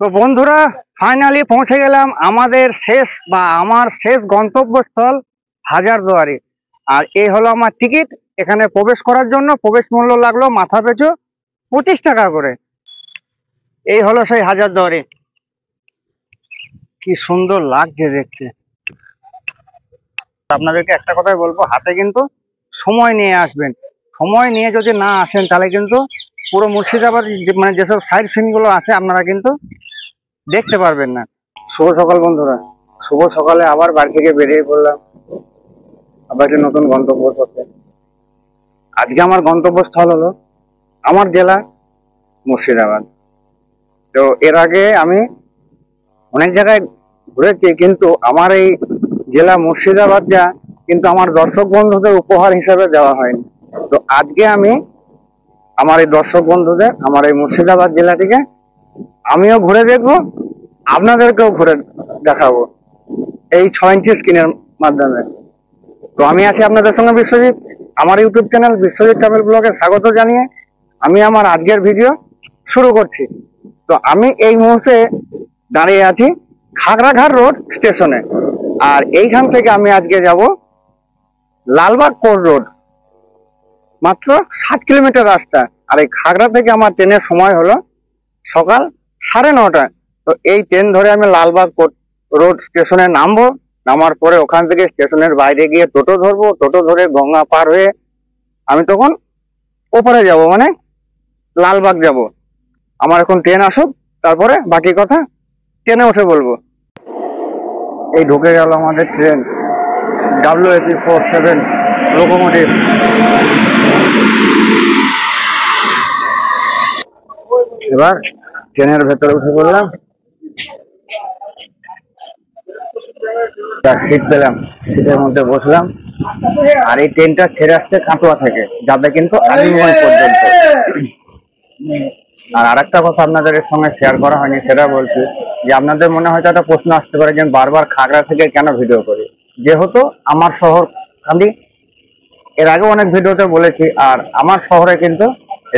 তো বন্ধুরা, ফাইনালি পৌঁছে গেলাম আমাদের শেষ বা আমার শেষ গন্তব্যস্থল হাজারদুয়ারি। আর এই হলো আমার টিকিট। এখানে প্রবেশ করার জন্য প্রবেশ মূল্য লাগলো মাথা পিছু 25 টাকা করে। এই হলো সেই হাজারদুয়ারি। কি সুন্দর লাগছে দেখতে। আপনাদেরকে একটা কথাই বলবো, হাতে কিন্তু সময় নিয়ে আসবেন। সময় নিয়ে যদি না আসেন তাহলে কিন্তু পুরো মুর্শিদাবাদ মানে যেসব সাইড সিন গুলো আছে আপনারা কিন্তু দেখতে পারবেন না। শুভ সকাল বন্ধুরা, শুভ সকালে আবার বাড়ি থেকে বেরিয়ে পড়লাম আবার একটা নতুন গন্তব্য করতে। আজকে আমার গন্তব্যস্থল হলো আমার জেলা মুর্শিদাবাদ। তো এর আগে আমি অনেক জায়গায় ঘুরেছি, কিন্তু আমার এই জেলা মুর্শিদাবাদ যা কিন্তু আমার দর্শক বন্ধুদের উপহার হিসেবে দেওয়া হয়নি। তো আজকে আমি আমার এই দর্শক বন্ধুদের আমার এই মুর্শিদাবাদ জেলাটিকে আমিও ঘুরে দেখবো, আপনাদেরকেও ঘুরে দেখাবো এই 6 ইঞ্চি স্ক্রিনের মাধ্যমে। তো আমি আছি আপনাদের সঙ্গে বিশ্বজিৎ। আমার ইউটিউব চ্যানেল বিশ্বজিৎ ট্রাভেল ব্লগে স্বাগত জানিয়ে আমি আমার আজকের ভিডিও শুরু করছি। তো আমি এই মুহূর্তে দাঁড়িয়ে আছি খাগড়াঘাট রোড স্টেশনে। আর এইখান থেকে আমি আজকে যাব লালবাগ কোর্ট রোড, মাত্র 7 কিলোমিটার রাস্তা। আর এই খাগড়া থেকে আমার ট্রেনের সময় হলো সকাল 9:30। তো এই ট্রেন ধরে আমি লালবাগ কোর্ট রোড স্টেশনে নামবো। নামার পরে ওখান থেকে স্টেশনের বাইরে গিয়ে টোটো ধরবো। টোটো ধরে গঙ্গা পার হয়ে আমি তখন ওপারে যাব, মানে লালবাগ যাব। আমার এখন ট্রেন আসুক, তারপরে বাকি কথা ট্রেনে উঠে বলবো। এই ঢুকে গেল আমাদের ট্রেন WAP47 লোকোমোটিভ। এবার ট্রেনের ভেতরে উঠে পড়লাম, সিট পেলাম, সিটের মধ্যে বসলাম। আর এই ট্রেনটা ছেড়ে আসছে কাটোয়া থেকে, যাবে কিন্তু আলিগঞ্জ পর্যন্ত। আর আরেকটা কথা আপনাদের সঙ্গে শেয়ার করা হয়নি, সেটা বলছি যে আপনাদের মনে হয়তো একটা প্রশ্ন আসতে পারে যে বারবার খাগড়া থেকে কেন ভিডিও করি। যেহেতু আমার শহর কান্দি, এর আগে অনেক ভিডিওতে বলেছি। আর আমার শহরে কিন্তু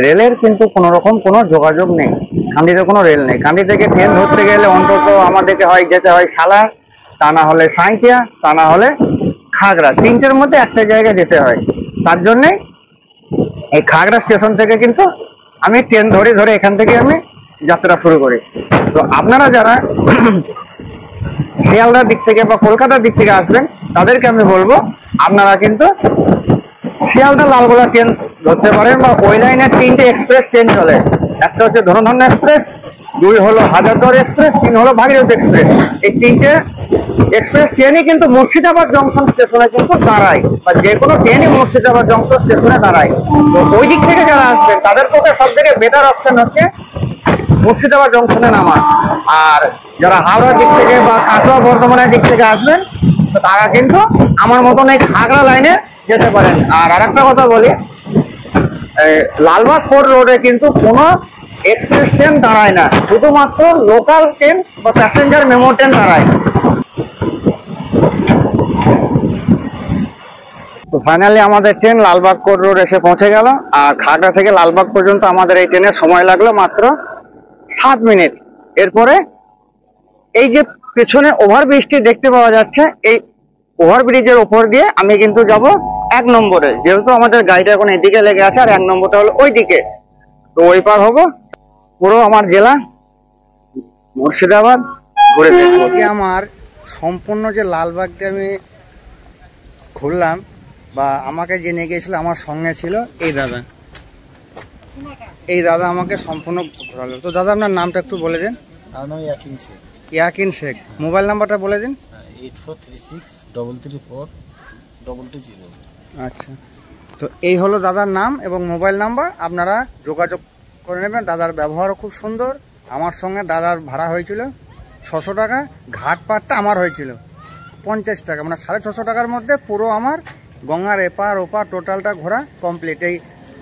রেলের কিন্তু কোনো রকম কোনো যোগাযোগ নেই। কান্দিতে কোনো রেল নেই। কান্দি থেকে ট্রেন ধরতে গেলে অন্তত আমাদেরকে যেতে হয় সালার, তা না হলে সাঁইথিয়া, তা না হলে খাগড়া। 3টের মধ্যে একটা জায়গায় যেতে হয়। তার জন্যে এই খাগড়া স্টেশন থেকে কিন্তু আমি ট্রেন ধরে ধরে এখান থেকে আমি যাত্রা শুরু করি। তো আপনারা যারা শিয়ালদার দিক থেকে বা কলকাতার দিক থেকে আসবেন তাদেরকে আমি বলবো আপনারা কিন্তু শিয়ালদা লালগোলা ট্রেন ধরতে পারেন, বা ওই লাইনে 3টে এক্সপ্রেস ট্রেন চলে। একটা হচ্ছে ধনধান্য এক্সপ্রেস, 2 হলো হাজারদুয়ারি এক্সপ্রেস, 3 হলো ভাগীরথী এক্সপ্রেস। এই 3টে এক্সপ্রেস ট্রেনই কিন্তু মুর্শিদাবাদ জংশন স্টেশনে কিন্তু দাঁড়ায়, বা যে কোনো ট্রেনই মুর্শিদাবাদ জংশন স্টেশনে দাঁড়ায়। তো ওই দিক থেকে যারা আসবেন তাদের পক্ষে সব থেকে বেটার অপশন হচ্ছে মুর্শিদাবাদ জংশনে নামা। আর যারা হাওড়ার দিক থেকে বা কাটোয়া বর্ধমানের দিক থেকে আসবেন তো তারা কিন্তু আমার মতন এই খাগড়া লাইনে যেতে পারেন। আর আরেকটা কথা বলি, লালবাগ কোর্ট রোডে কিন্তু কোনো এক্সপ্রেস ট্রেন দাঁড়ায় না, শুধুমাত্র লোকাল ট্রেন বা প্যাসেঞ্জার মেমো ট্রেন দাঁড়ায়। তো ফাইনালি আমাদের ট্রেন লালবাগ কোর্ট রোড এসে পৌঁছে গেল। আর খাগড়া থেকে লালবাগ পর্যন্ত আমাদের এই ট্রেনের সময় লাগলো মাত্র 7 মিনিট। এরপরে এই যে পেছনে ওভারব্রিজটি দেখতে পাওয়া যাচ্ছে, এই ওভারব্রিজের ওপর দিয়ে আমি কিন্তু যাব 1 নম্বরে। যেহেতু আমাদের গাড়িটা এখন এদিকে লেগে আছে আর 1 নম্বরটা হলো ওই দিকে। তো ওই পার হবো, পুরো আমার জেলা মুর্শিদাবাদ ঘুরে দেখবো। আমার সম্পূর্ণ যে লালবাগটা আমি ঘুরলাম, বা আমাকে যে নিয়ে গিয়েছিল আমার সঙ্গে ছিল এই দাদা। এই দাদা আমাকে সম্পূর্ণ ঘোরালো। তো দাদা আপনার নামটা একটু বলে দিন। আমার নাম ইয়াকিন শেখ। ইয়াকিন শেখ। মোবাইল নাম্বারটা বলে দিন। 8436334220। আচ্ছা, তো এই হলো দাদার নাম এবং মোবাইল নাম্বার। আপনারা যোগাযোগ করে নেবেন। দাদার ব্যবহারও খুব সুন্দর। আমার সঙ্গে দাদার ভাড়া হয়েছিল 600 টাকা। ঘাট পাটটা আমার হয়েছিল 50 টাকা, মানে 650 টাকার মধ্যে পুরো আমার গঙ্গার এপার ওপার টোটালটা ঘোরা কমপ্লিট এই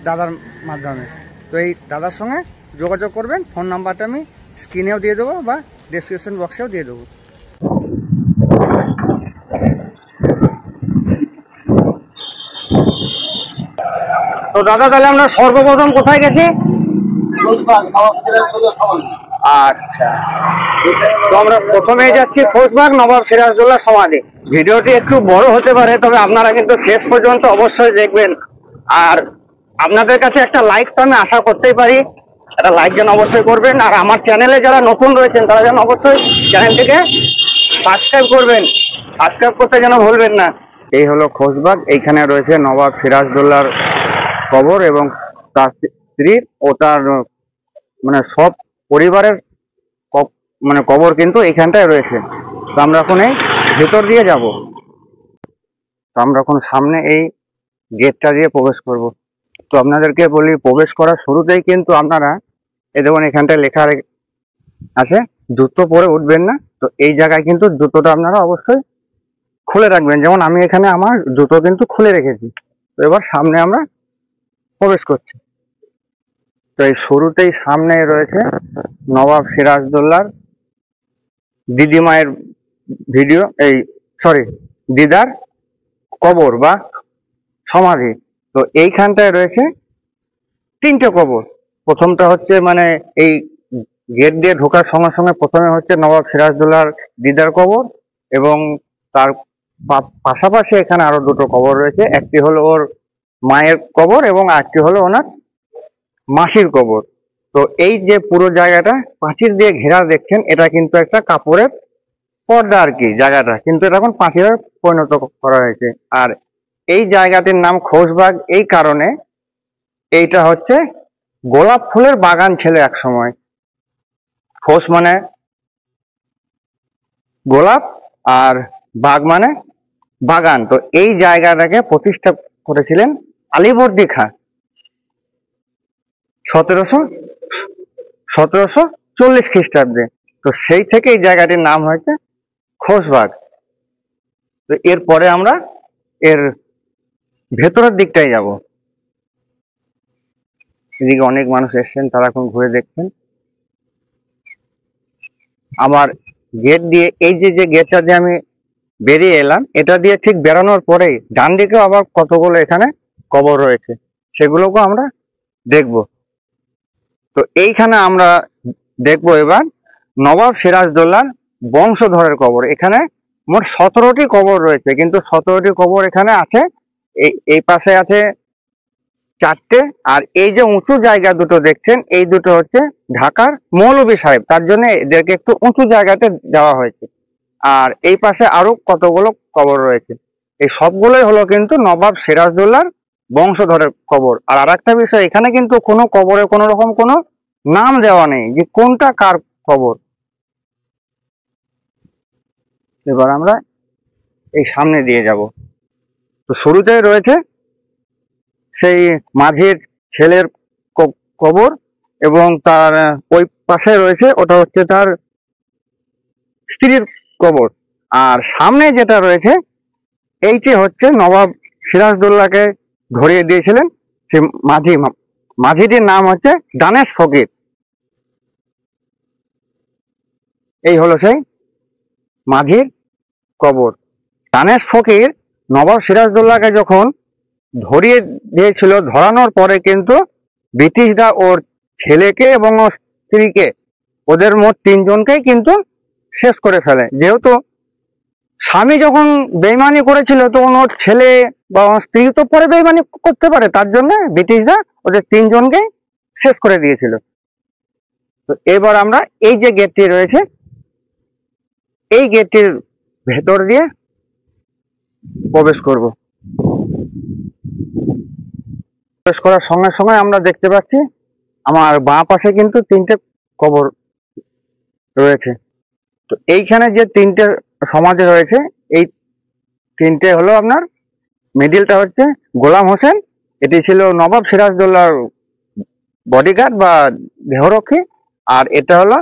দাদার মাধ্যমে। তো এই দাদার সঙ্গে যোগাযোগ করবেন। ফোন নাম্বারটা আমি স্ক্রিনেও দিয়ে দেবো বা ডেসক্রিপশন বক্সেও দিয়ে দেবো। তো দাদা, তাহলে আমরা সর্বপ্রথম কোথায় গেছি? আচ্ছা, তো আমরা প্রথমেই যাচ্ছি খোশবাগ নবাব সিরাজদৌল্লা সমাধি। ভিডিওটি একটু বড় হতে পারে, তবে আপনারা কিন্তু শেষ পর্যন্ত অবশ্যই দেখবেন। আর আপনাদের কাছে একটা লাইক তো আমি আশা করতেই পারি, একটা লাইক যেন অবশ্যই করবেন। আর আমার চ্যানেলে যারা নতুন রয়েছেন তারা যেন অবশ্যই চ্যানেলটিকে সাবস্ক্রাইব করবেন, সাবস্ক্রাইব করতে যেন ভুলবেন না। এই হলো খোশবাগ, এইখানে রয়েছে নবাব সিরাজদৌল্লার কবর এবং তার স্ত্রীর ও তার মানে সব পরিবারের মানে কবর কিন্তু এইখানটায় রয়েছে। তো আমরা এখন এই ভেতর দিয়ে যাব। তো আমরা এখন সামনে এই গেটটা দিয়ে প্রবেশ করব। তো আপনাদেরকে বলি, প্রবেশ করার শুরুতেই কিন্তু আপনারা এই দেখুন এখানটায় লেখা আছে জুতো পরে উঠবেন না। তো এই জায়গায় কিন্তু জুতোটা আপনারা অবশ্যই খুলে রাখবেন, যেমন আমি এখানে আমার জুতো কিন্তু খুলে রেখেছি। তো এবার সামনে আমরা প্রবেশ করছি। তো এই শুরুতেই সামনে রয়েছে নবাব সিরাজদৌল্লার দিদিমায়ের ভিডিও, দিদার কবর বা সমাধি। তো এইখানটায় রয়েছে তিনটে কবর। প্রথমটা হচ্ছে মানে এই গেট দিয়ে ঢোকার সঙ্গে সঙ্গে প্রথমে হচ্ছে নবাব সিরাজদৌল্লার দিদার কবর, এবং তার পাশাপাশি এখানে আরো দুটো কবর রয়েছে। একটি হলো ওর মায়ের কবর এবং আরেকটি হলো ওনার মাসির কবর। তো এই যে পুরো জায়গাটা প্রাচীর দিয়ে ঘেরা দেখছেন, এটা কিন্তু একটা কাপড়ের পর্দা আর কি জায়গাটা, কিন্তু এটা এখন পাঁচিলে পরিণত করা হয়েছে। আর এই জায়গাটির নাম খোশবাগ এই কারণে, এইটা হচ্ছে গোলাপ ফুলের বাগান ছিল এক সময়। খোশ মানে গোলাপ আর বাগ মানে বাগান। তো এই জায়গাটাকে প্রতিষ্ঠা করেছিলেন আলীবর্দী খাঁ 1740 খ্রিস্টাব্দে। তো সেই থেকে এই জায়গাটির নাম হয়েছে খোশবাগ। তো এরপরে আমরা এর ভেতরের দিকটাই যাব। এদিকে অনেক মানুষ এসছেন, তারা এখন ঘুরে দেখছেন। আমার গেট দিয়ে এই যে গেটটা দিয়ে আমি বেরিয়ে এলাম, এটা দিয়ে ঠিক বেরোনোর পরেই ডান দিকেও আবার কতগুলো এখানে কবর রয়েছে, সেগুলোকেও আমরা দেখব। তো এইখানে আমরা দেখবো এবার নবাব সিরাজদৌল্লার বংশধরের কবর। এখানে মোট 17টি কবর রয়েছে, কিন্তু 17টি কবর এখানে আছে। এই পাশে আছে 4টে, আর এই যে উঁচু জায়গা দুটো দেখছেন, এই দুটো হচ্ছে ঢাকার মৌলভী সাহেব, তার জন্য এদেরকে একটু উঁচু জায়গাতে দেওয়া হয়েছে। আর এই পাশে আরো কতগুলো কবর রয়েছে, এই সবগুলোই হলো কিন্তু নবাব সিরাজদৌল্লার বংশধরের কবর। আর আরেকটা বিষয়, এখানে কিন্তু কোনো কবরে কোনো রকম কোনো নাম দেওয়া নেই যে কোনটা কার কবর। এবার আমরা এই সামনে দিয়ে যাব। তো শুরুতেই রয়েছে সেই মাঝির ছেলের কবর, এবং তার ওই পাশে রয়েছে ওটা হচ্ছে তার স্ত্রীর কবর। আর সামনে যেটা রয়েছে এইটি হচ্ছে নবাব সিরাজদৌল্লাকে ধরিয়ে দিয়েছিলেন সে মাঝিটির নাম হচ্ছে দানেশ ফকির। এই হলো সেই মাঝির কবর। দানেশ ফকির নবাব সিরাজদৌল্লাকে যখন ধরিয়ে দিয়েছিল, ধরানোর পরে কিন্তু ব্রিটিশরা ওর ছেলেকে এবং ওর স্ত্রীকে, ওদের মোট 3 জনকেই কিন্তু শেষ করে ফেলে। যেহেতু স্বামী যখন বেইমানি করেছিল, তখন ওর ছেলে বা ওর স্ত্রী তো পরে বেইমানি করতে পারে, তার জন্য ব্রিটিশরা ওদের 3 জনকেই শেষ করে দিয়েছিল। তো এবার আমরা এই যে গেটটি রয়েছে, এই গেটটির ভেতর দিয়ে প্রবেশ করব। প্রবেশ করার সঙ্গে সঙ্গে আমরা দেখতে পাচ্ছি আমার বাঁ পাশে কিন্তু 3টে কবর রয়েছে। তো এইখানে যে 3টে সমাধি রয়েছে, এই 3টে হলো আপনার, মিডিলটা হচ্ছে গোলাম হোসেন, এটি ছিল নবাব সিরাজদৌল্লার বডিগার্ড বা দেহরক্ষী। আর এটা হলো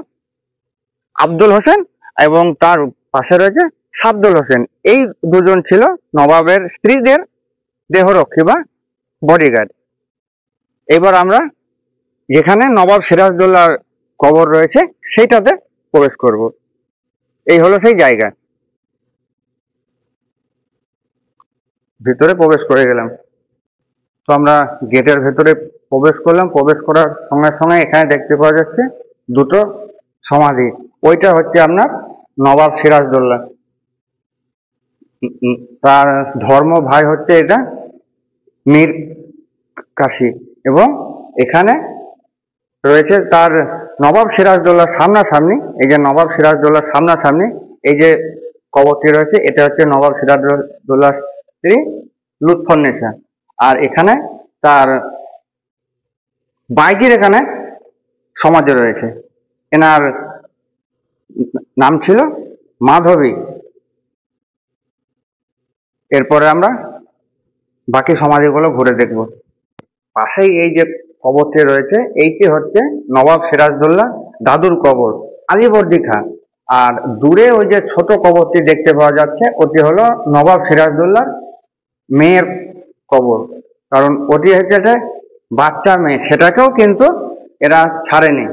আব্দুল হোসেন, এবং তার পাশে রয়েছে সাদ্দুল হোসেন। এই দুজন ছিল নবাবের স্ত্রীদের দেহরক্ষী বা বডিগার্ড। এবার আমরা যেখানে নবাব সিরাজদৌল্লার কবর রয়েছে সেইটাতে প্রবেশ করব। এই হলো সেই জায়গা। ভিতরে প্রবেশ করে গেলাম। তো আমরা গেটের ভেতরে প্রবেশ করলাম। প্রবেশ করার সঙ্গে সঙ্গে এখানে দেখতে পাওয়া যাচ্ছে দুটো সমাধি, ওইটা হচ্ছে আপনার নবাব সিরাজদৌল্লা। তার ধর্ম ভাই হচ্ছে এটা মীর কাশি, এবং এখানে রয়েছে তার নবাব সিরাজদৌল্লার সামনাসামনি, এই যে নবাব সিরাজদৌল্লার সামনাসামনি এই যে কবরটি রয়েছে, এটা হচ্ছে নবাব সিরাজদৌল্লার স্ত্রী লুৎফুন্নেসা। আর এখানে তার বাইজির এখানে সমাধি রয়েছে, এনার নাম ছিল মাধবী। এরপরে আমরা বাকি সমাধিগুলো ঘুরে দেখব। পাশেই এই যে কবরটি রয়েছে, এইটি হচ্ছে নবাব সিরাজদৌল্লা দাদুর কবর, আলীবর্দী খাঁ। আর দূরে ওই যে ছোট কবরটি দেখতে পাওয়া যাচ্ছে, ওটি হলো নবাব সিরাজদৌল্লার মেয়ের কবর, কারণ ওটি হচ্ছে যে বাচ্চা মেয়ে, সেটাকেও কিন্তু এরা ছাড়েনি,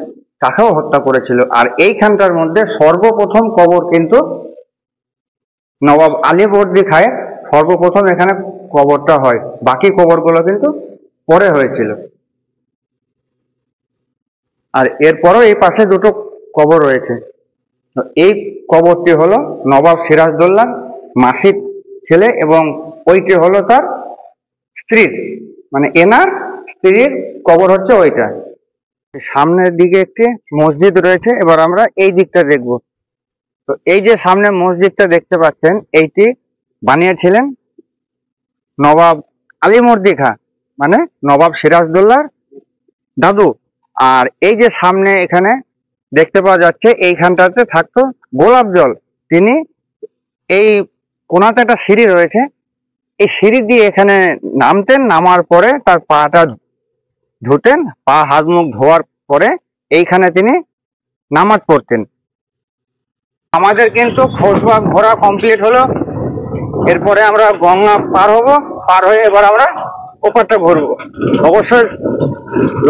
তাকেও হত্যা করেছিল। আর এইখানটার মধ্যে সর্বপ্রথম কবর কিন্তু নবাব আলীবর্দী খাঁয়ের সর্বপ্রথম এখানে কবরটা হয়, বাকি কবরগুলো কিন্তু পরে হয়েছিল। আর এরপরও এই পাশে দুটো কবর রয়েছে। এই কবরটি হলো নবাব সিরাজদৌল্লার মাসির ছেলে, এবং ওইটি হলো তার স্ত্রীর, মানে এনার স্ত্রীর কবর হচ্ছে ওইটা। সামনের দিকে একটি মসজিদ রয়েছে, এবার আমরা এই দিকটা দেখব। তো এই যে সামনে মসজিদটা দেখতে পাচ্ছেন, এইটি বানিয়েছিলেন নবাব আলীবর্দী খাঁ, মানে নবাব সিরাজদৌল্লার দাদু। আর এই যে সামনে এখানে দেখতে পাওয়া যাচ্ছে, এইখানটাতে থাকতো গোলাপ জল। তিনি এই কোনাতে একটা সিঁড়ি রয়েছে, এই সিঁড়ি দিয়ে এখানে নামতেন, নামার পরে তার পাটা ধুতেন, পা হাত মুখ ধোয়ার পরে এইখানে তিনি নামাজ পড়তেন। আমাদের কিন্তু খোশবাগ ঘোরা কমপ্লিট হলো। এরপরে আমরা গঙ্গা পার হব, পার হয়ে এবার আমরা ওপারটা ঘুরবো। অবশ্যই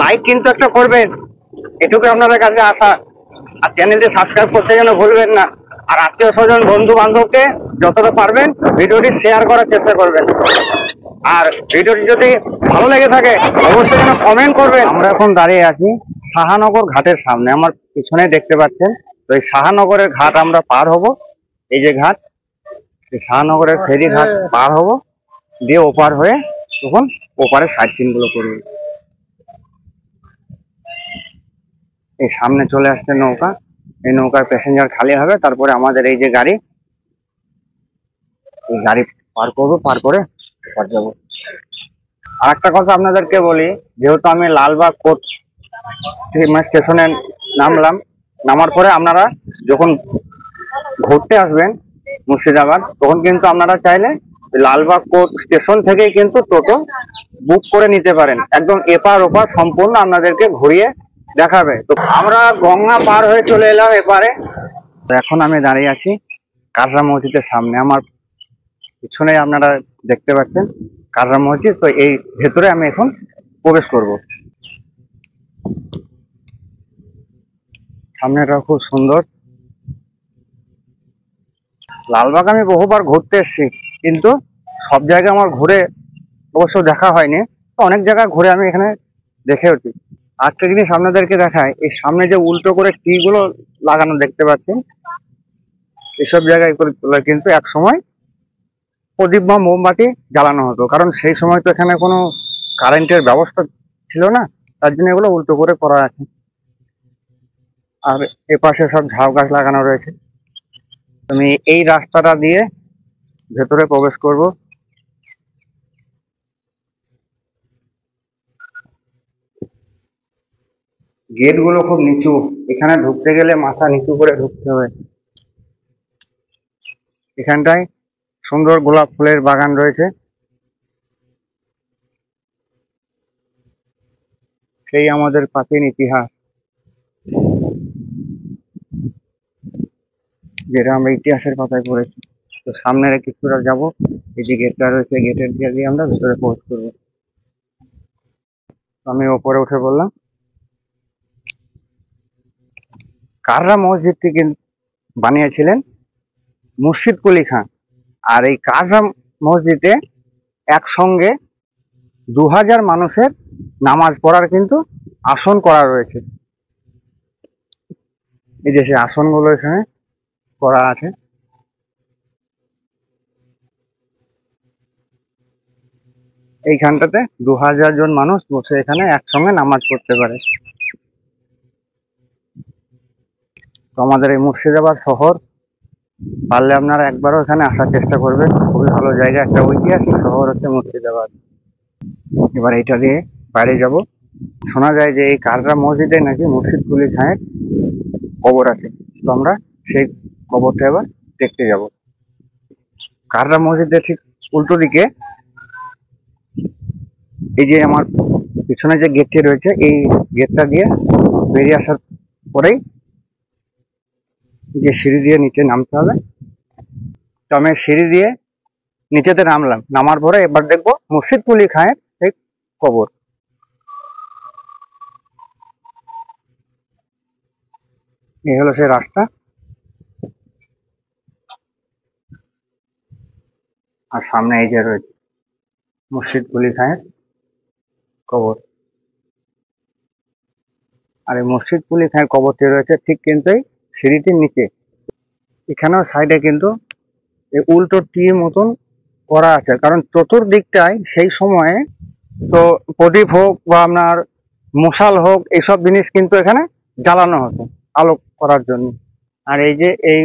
লাইক কিন্তু একটা করবেন, এটুকু আপনাদের কাছে আশা। আর চ্যানেলটি সাবস্ক্রাইব করতে যেন ভুলবেন না। আর আত্মীয় স্বজন বন্ধু বান্ধবকে যতটা পারবেন ভিডিওটি শেয়ার করার চেষ্টা করবেন। আর ভিডিওটি যদি ভালো লেগে থাকে অবশ্যই যেন কমেন্ট করবেন। আমরা এখন দাঁড়িয়ে আছি শাহানগর ঘাটের সামনে, আমার পিছনে দেখতে পাচ্ছেন। তো এই শাহানগরের ঘাট আমরা পার হব, এই যে ঘাট, এই শাহানগরের ফেরি ঘাট পার হব, দিয়ে ওপার হয়ে তখন ওপারের সাইড সিন গুলো করবো। এই সামনে চলে আসছে নৌকা, এই নৌকার প্যাসেঞ্জার খালি হবে, তারপরে আমাদের এই যে গাড়ি, এই গাড়ি পার করবো, পার করে ওপার যাবো। আর একটা কথা আপনাদেরকে বলি, যেহেতু আমি লালবাগ কোর্ট স্টেশনে নামলাম, নামার পরে আপনারা যখন ঘুরতে আসবেন মুর্শিদাবাদ, তখন কিন্তু আপনারা চাইলে লালবাগ কোর্ট স্টেশন থেকেই কিন্তু টোটো বুক করে নিতে পারেন, একদম এপার ওপার সম্পূর্ণ আপনাদেরকে ঘুরিয়ে দেখাবে। তো আমরা গঙ্গা পার হয়ে চলে এলাম এপারে। তো এখন আমি দাঁড়িয়ে আছি কাররা মসজিদের সামনে, আমার পিছনে আপনারা দেখতে পাচ্ছেন কাররা মসজিদ। তো এই ভেতরে আমি এখন প্রবেশ করব। সামনেটা খুব সুন্দর। লালবাগ আমি বহুবার ঘুরতে এসেছি, কিন্তু সব জায়গায় আমার ঘুরে অবশ্য দেখা হয়নি। তো অনেক জায়গা ঘুরে আমি এখানে দেখেওছি। আজকে জিনিস আপনাদেরকে দেখায়, এই সামনে যে উল্টো করে টি গুলো লাগানো দেখতে পাচ্ছেন, এসব জায়গায় কিন্তু এক সময় প্রদীপ বা মোমবাতি জ্বালানো হতো, কারণ সেই সময় তো এখানে কোনো কারেন্টের ব্যবস্থা ছিল না, তার জন্য এগুলো উল্টো করে করা আছে। আর এপাশে সব ঝাউ গাছ লাগানো রয়েছে। আমি এই রাস্তাটা দিয়ে ভেতরে প্রবেশ করব। গেট গুলো খুব নিচু, এখানে ঢুকতে গেলে মাথা নিচু করে ঢুকতে হবে। এখানটায় সুন্দর গোলাপ ফুলের বাগান রয়েছে, সেই আমাদের প্রাচীন ইতিহাস, যেটা আমরা ইতিহাসের পাতায় পড়েছি। তো সামনের কিছুটা যাবো, এই যে গেটটা রয়েছে, গেটের দিয়ে আমরা ভেতরে প্রবেশ করবো। আমি ওপরে উঠে বললাম। কাররা মসজিদটি কিন্তু বানিয়েছিলেন মুর্শিদ কুলি খাঁ। আর এই কাররা মসজিদে একসঙ্গে 2000 মানুষের নামাজ পড়ার কিন্তু আসন করা রয়েছে। এই যে সেই আসনগুলো এখানে করা আছে। এইখানটাতে 2000 জন মানুষ বসে এখানে একসঙ্গে নামাজ পড়তে পারে। তো আমাদের এই মুর্শিদাবাদ শহর, পারলে আপনারা একবারও এখানে আসার চেষ্টা করবেন। খুবই ভালো জায়গা, একটা ঐতিহাসিক শহর হচ্ছে মুর্শিদাবাদ। এবার এটা দিয়ে বাইরে যাব। শোনা যায় যে এই কাররা মসজিদে নাকি মুর্শিদ কুলি খাঁয়ের কবর আছে। তো আমরা সেই কবরটা এবার দেখতে যাব। কাররা মসজিদের ঠিক উল্টো দিকে এই যে আমার পিছনে যে গেটটি রয়েছে, এই গেটটা দিয়ে বেরিয়ে আসার পরেই যে সিঁড়ি দিয়ে নিচে নামতে হবে। তো আমি সিঁড়ি দিয়ে নিচেতে নামলাম। নামার পরে এবার দেখবো মুর্শিদ কুলি খাঁয়ের এই কবর। এই হলো সেই রাস্তা, আর সামনে এই যে রয়েছে মুর্শিদ কুলি খাঁয়ের কবর। আর এই মুর্শিদ কুলি খাঁয়ের কবরটি রয়েছে ঠিক কিন্তু এই সিঁড়িটির নিচে। এখানেও সাইডে কিন্তু এই উল্টো টির মতন করা আছে, কারণ চতুর্দিকটায় সেই সময়ে তো প্রদীপ হোক বা আপনার মশাল হোক, এইসব জিনিস কিন্তু এখানে জ্বালানো হতো আলো করার জন্য। আর এই যে এই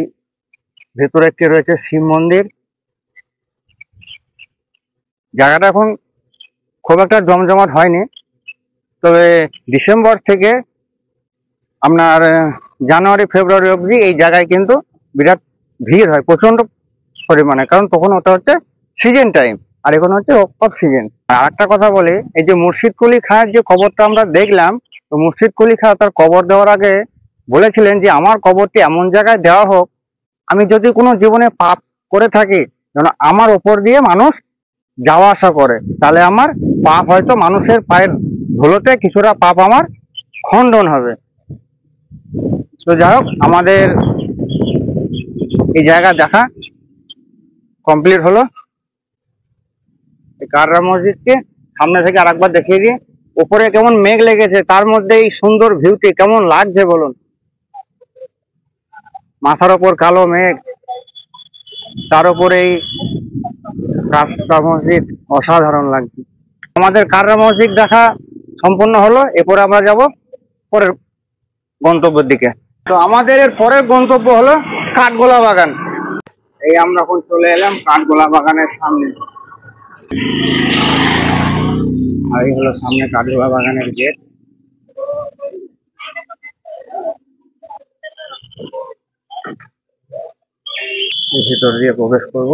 ভেতরে একটি রয়েছে শিব মন্দির। জায়গাটা এখন খুব একটা জমজমাট হয়নি, তবে ডিসেম্বর থেকে আপনার জানুয়ারি ফেব্রুয়ারি অবধি এই জায়গায় কিন্তু বিরাট ভিড় হয় প্রচন্ড পরিমাণে, কারণ তখন ওটা হচ্ছে সিজন টাইম, আর এখন হচ্ছে অফ সিজন। আর একটা কথা বলি, এই যে মুর্শিদ কুলি খাঁয়ের যে কবরটা আমরা দেখলাম, তো মুর্শিদ কুলি খাঁ তার কবর দেওয়ার আগে বলেছিলেন যে আমার কবরটি এমন জায়গায় দেওয়া হোক, আমি যদি কোনো জীবনে পাপ করে থাকি যেন আমার ওপর দিয়ে মানুষ যাওয়া আসা করে, তাহলে আমার পাপ হয়তো মানুষের পায়ের ধুলোতে কিছুটা পাপ আমার খণ্ডন হবে। তো যাই হোক, আমাদের এই জায়গা দেখা কমপ্লিট হলো। এই কাররা মসজিদকে সামনে থেকে আরেকবার দেখিয়ে দিয়ে, উপরে কেমন মেঘ লেগেছে, তার মধ্যে এই সুন্দর ভিউটি কেমন লাগছে বলুন। মাথার ওপর কালো মেঘ, তার উপরে এই কাররা মসজিদ, অসাধারণ লাগছে। আমাদের কাররা মসজিদ দেখা সম্পূর্ণ হলো। এরপরে আমরা যাব পরের গন্তব্যের দিকে। তো আমাদের এর পরের গন্তব্য হলো কাঠগোলা বাগান। এই আমরা এখন চলে এলাম কাঠগোলা বাগানের সামনে। আর এই হলো সামনে কাঠগোলা বাগানের গেট। এই ভিতর দিয়ে প্রবেশ করব।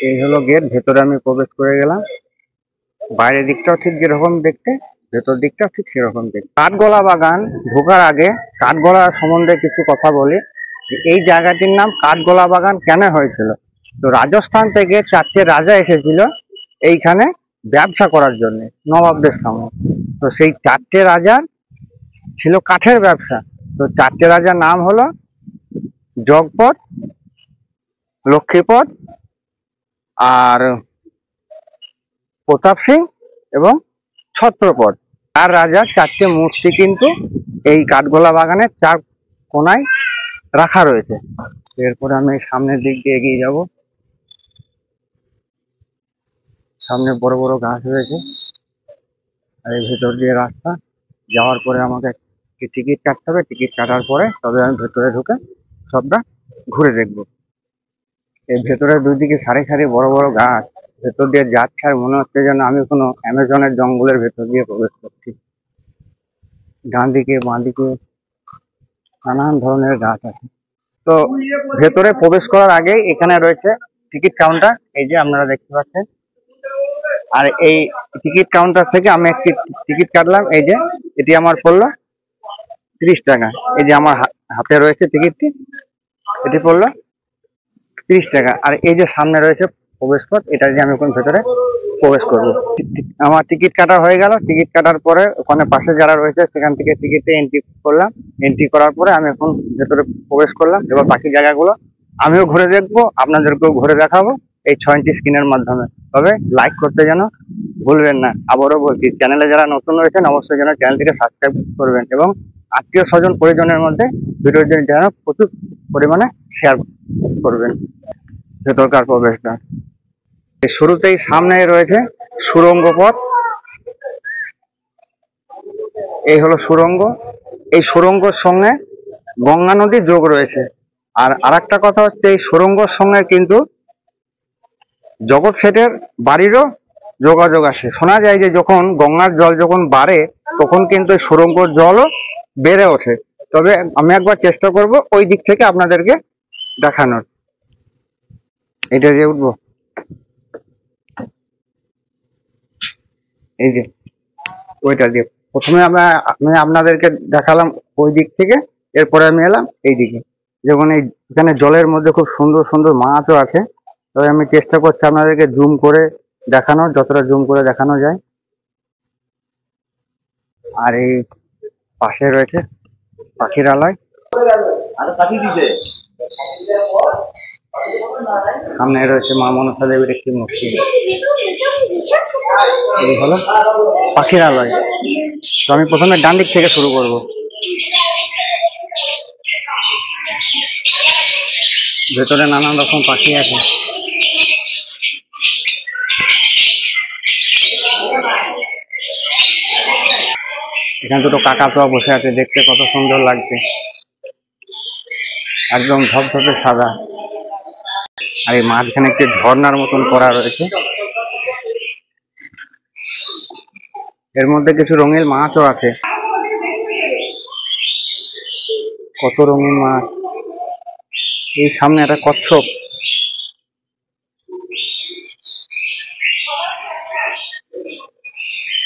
এই হলো গেট, ভেতরে আমি প্রবেশ করে গেলাম। বাইরের দিকটাও ঠিক যেরকম দেখতে, ভেতর দিকটাও ঠিক সেরকম দেখতে। কাঠগোলা বাগান ঢোকার আগে কাঠগোলা সম্বন্ধে কিছু কথা বলি। এই জায়গাটির নাম কাঠগোলা বাগান কেন হয়েছিল? তো রাজস্থান থেকে 4টে রাজা এসেছিল এইখানে ব্যবসা করার জন্য নবাবদের সঙ্গে। তো সেই 4টে রাজার ছিল কাঠের ব্যবসা। তো 4টে রাজার নাম হলো জগপত, লক্ষ্মীপদ, আর প্রতাপ সিং এবং ছত্রপদ। আর রাজার 4টে মূর্তি কিন্তু এই কাঠগোলা বাগানের 4 কোনায় রাখা রয়েছে। এরপরে আমি সামনের দিক দিয়ে এগিয়ে যাব। সামনে বড় বড় গাছ রয়েছে, আর এই ভেতর দিয়ে রাস্তা। যাওয়ার পরে আমাকে টিকিট কাটতে হবে। টিকিট কাটার পরে তবে আমি ভেতরে ঢুকে সবটা ঘুরে দেখবো। এই ভেতরে দুদিকে সারি সারি বড় বড় গাছ, ভেতর দিয়ে যাচ্ছে আর মনে হচ্ছে যেন আমি কোনো অ্যামাজনের জঙ্গলের ভেতর দিয়ে প্রবেশ করছি। ডান দিকে বাঁ দিকে নানান ধরনের গাছ আছে। তো ভেতরে প্রবেশ করার আগে এখানে রয়েছে টিকিট কাউন্টার, এই যে আপনারা দেখতে পাচ্ছেন। আর এই টিকিট কাউন্টার থেকে আমি একটি টিকিট কাটলাম। এই যে এটি আমার পড়লো 30 টাকা। এই যে আমার হাতে রয়েছে টিকিটটি, এটি পড়লো 30 টাকা। আর এই যে সামনে রয়েছে প্রবেশ পথ, এটা দিয়ে আমি এখন ভেতরে প্রবেশ করবো। আমার টিকিট কাটা হয়ে গেল। টিকিট কাটার পরে ওখানে পাশে যারা রয়েছে সেখান থেকে টিকিটে এন্ট্রি করলাম। এন্ট্রি করার পরে আমি এখন ভেতরে প্রবেশ করলাম। এবার বাকি জায়গাগুলো আমিও ঘুরে দেখবো, আপনাদেরকেও ঘুরে দেখাবো। এই 6 ইঞ্চি স্ক্রিনের মাধ্যমে। তবে লাইক করতে যেন ভুলবেন না। আবারও বলছি, চ্যানেলে যারা নতুন রয়েছেন অবশ্যই যেন চ্যানেলটিকে সাবস্ক্রাইব করবেন এবং আত্মীয় স্বজন পরিজনের মধ্যে ভিডিওটি যেন প্রচুর পরিমাণে শেয়ার করবেন। ভেতরকার প্রবেশদ্বার, এই শুরুতেই সামনে রয়েছে সুড়ঙ্গ পথ। এই হলো সুড়ঙ্গ। এই সুড়ঙ্গর সঙ্গে গঙ্গা নদীর যোগ রয়েছে। আর আরেকটা কথা হচ্ছে, এই সুড়ঙ্গর সঙ্গে কিন্তু জগৎ শেঠের বাড়িরও যোগাযোগ আছে। শোনা যায় যে যখন গঙ্গার জল যখন বাড়ে তখন কিন্তু এই সুড়ঙ্গর জলও বেড়ে ওঠে। তবে আমি একবার চেষ্টা করব ওই দিক থেকে আপনাদেরকে দেখানোর। এটা দিয়ে উঠবো, এই যে ওইটা দিয়ে। প্রথমে আমি আপনাদেরকে দেখালাম ওই দিক থেকে, এরপরে আমি এলাম এই দিকে। যেমন এখানে জলের মধ্যে খুব সুন্দর সুন্দর মাছও আছে। তবে আমি চেষ্টা করছি আপনাদেরকে জুম করে দেখানোর, যতটা জুম করে দেখানো যায়। আর এই পাশে রয়েছে পাখিরালয়। সামনে রয়েছে মা মনসা দেবীর একটি মূর্তি। এই হলো পাখিরালয়। তো আমি প্রথমে ডান দিক থেকে শুরু করব। ভেতরে নানান রকম পাখি আছে। এখানে দুটো কাকাতুয়া বসে আছে, দেখতে কত সুন্দর লাগছে, একদম ধপধপে সাদা। আর এই মাঝখানে একটি ঝর্ণার মতন করা রয়েছে। এর মধ্যে কিছু রঙিন মাছও আছে। কত রঙিন মাছ। এই সামনে একটা কচ্ছপ,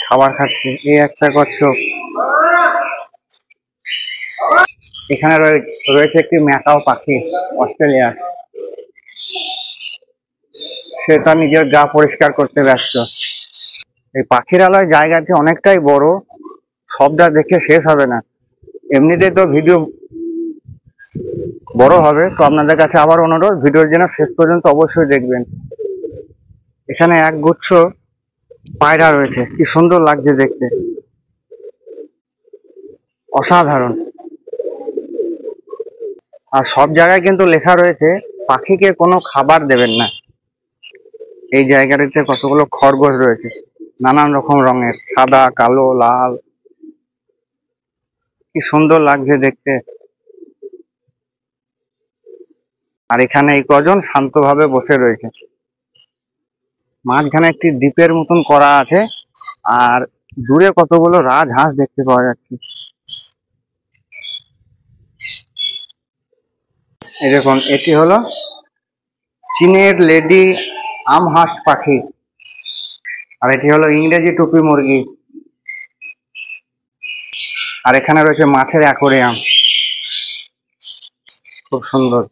খাবার খাচ্ছে। এই একটা কচ্ছপ। এখানে রয়েছে একটি ম্যাকাও পাখি, অস্ট্রেলিয়ার। সে তার নিজের গা পরিষ্কার করতে ব্যস্ত। এই পাখিরালয় জায়গাটি অনেকটাই বড়, সবটা দেখে শেষ হবে না। এমনিতে তো ভিডিও বড় হবে, তো আপনাদের কাছে আবার অনুরোধ, ভিডিওর জন্য শেষ পর্যন্ত অবশ্যই দেখবেন। এখানে এক গুচ্ছ পায়রা রয়েছে, কি সুন্দর লাগছে দেখতে, অসাধারণ। আর সব জায়গায় কিন্তু লেখা রয়েছে পাখিকে কোনো খাবার দেবেন না। এই জায়গাটিতে কতগুলো খরগোশ রয়েছে, নানান রকম রঙের, সাদা, কালো, লাল, কি সুন্দর লাগছে দেখতে। আর এখানে এই কজন শান্তভাবে বসে রয়েছে। মাঝখানে একটি দ্বীপের মতন করা আছে, আর দূরে কতগুলো রাজহাঁস দেখতে পাওয়া যাচ্ছে। এই দেখুন, এটি হলো চীনের লেডি আমহাঁস পাখি, আর এটি হলো ইংরেজি টুপি মুরগি। আর এখানে রয়েছে মাছের অ্যাকোরিয়াম, খুব সুন্দর।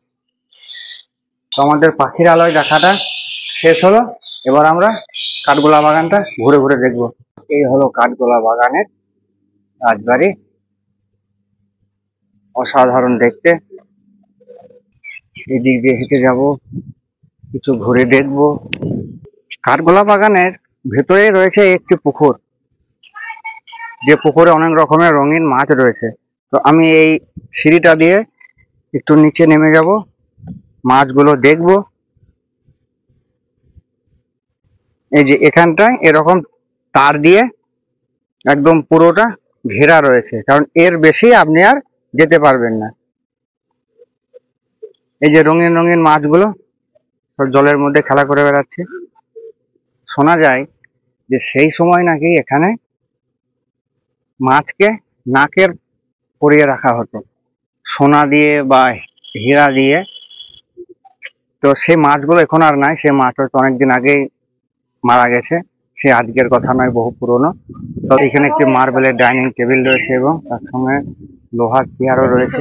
তো আমাদের পাখিরালয় দেখাটা শেষ হলো। এবার আমরা কাঠগোলা বাগানটা ঘুরে ঘুরে দেখবো। এই হলো কাঠগোলা বাগানের রাজবাড়ি, অসাধারণ দেখতে। এই দিক দিয়ে হেঁটে যাব, কিছু ঘুরে দেখবো। কাঠগোলা বাগানের ভেতরে রয়েছে একটি পুকুর, যে পুকুরে অনেক রকমের রঙিন মাছ রয়েছে। তো আমি এই সিঁড়িটা দিয়ে একটু নিচে নেমে যাব, মাছগুলো দেখবো। এই যে এখানটায় এরকম তার দিয়ে একদম পুরোটা ঘেরা রয়েছে, কারণ এর বেশি আপনি আর যেতে পারবেন না। এই যে রঙিন রঙিন মাছগুলো সব জলের মধ্যে খেলা করে বেড়াচ্ছে। শোনা যায় যে সেই সময় নাকি এখানে মাছকে নাকের পরিয়ে রাখা হতো সোনা দিয়ে বা হীরা দিয়ে। তো সেই মাছগুলো এখন আর নাই, সেই মাছ হয়তো অনেকদিন আগেই মারা গেছে। সে আজকের কথা নয়, বহু পুরনো। তো এখানে একটি মার্বেলের ডাইনিং টেবিল রয়েছে এবং তার সঙ্গে লোহার চেয়ারও রয়েছে।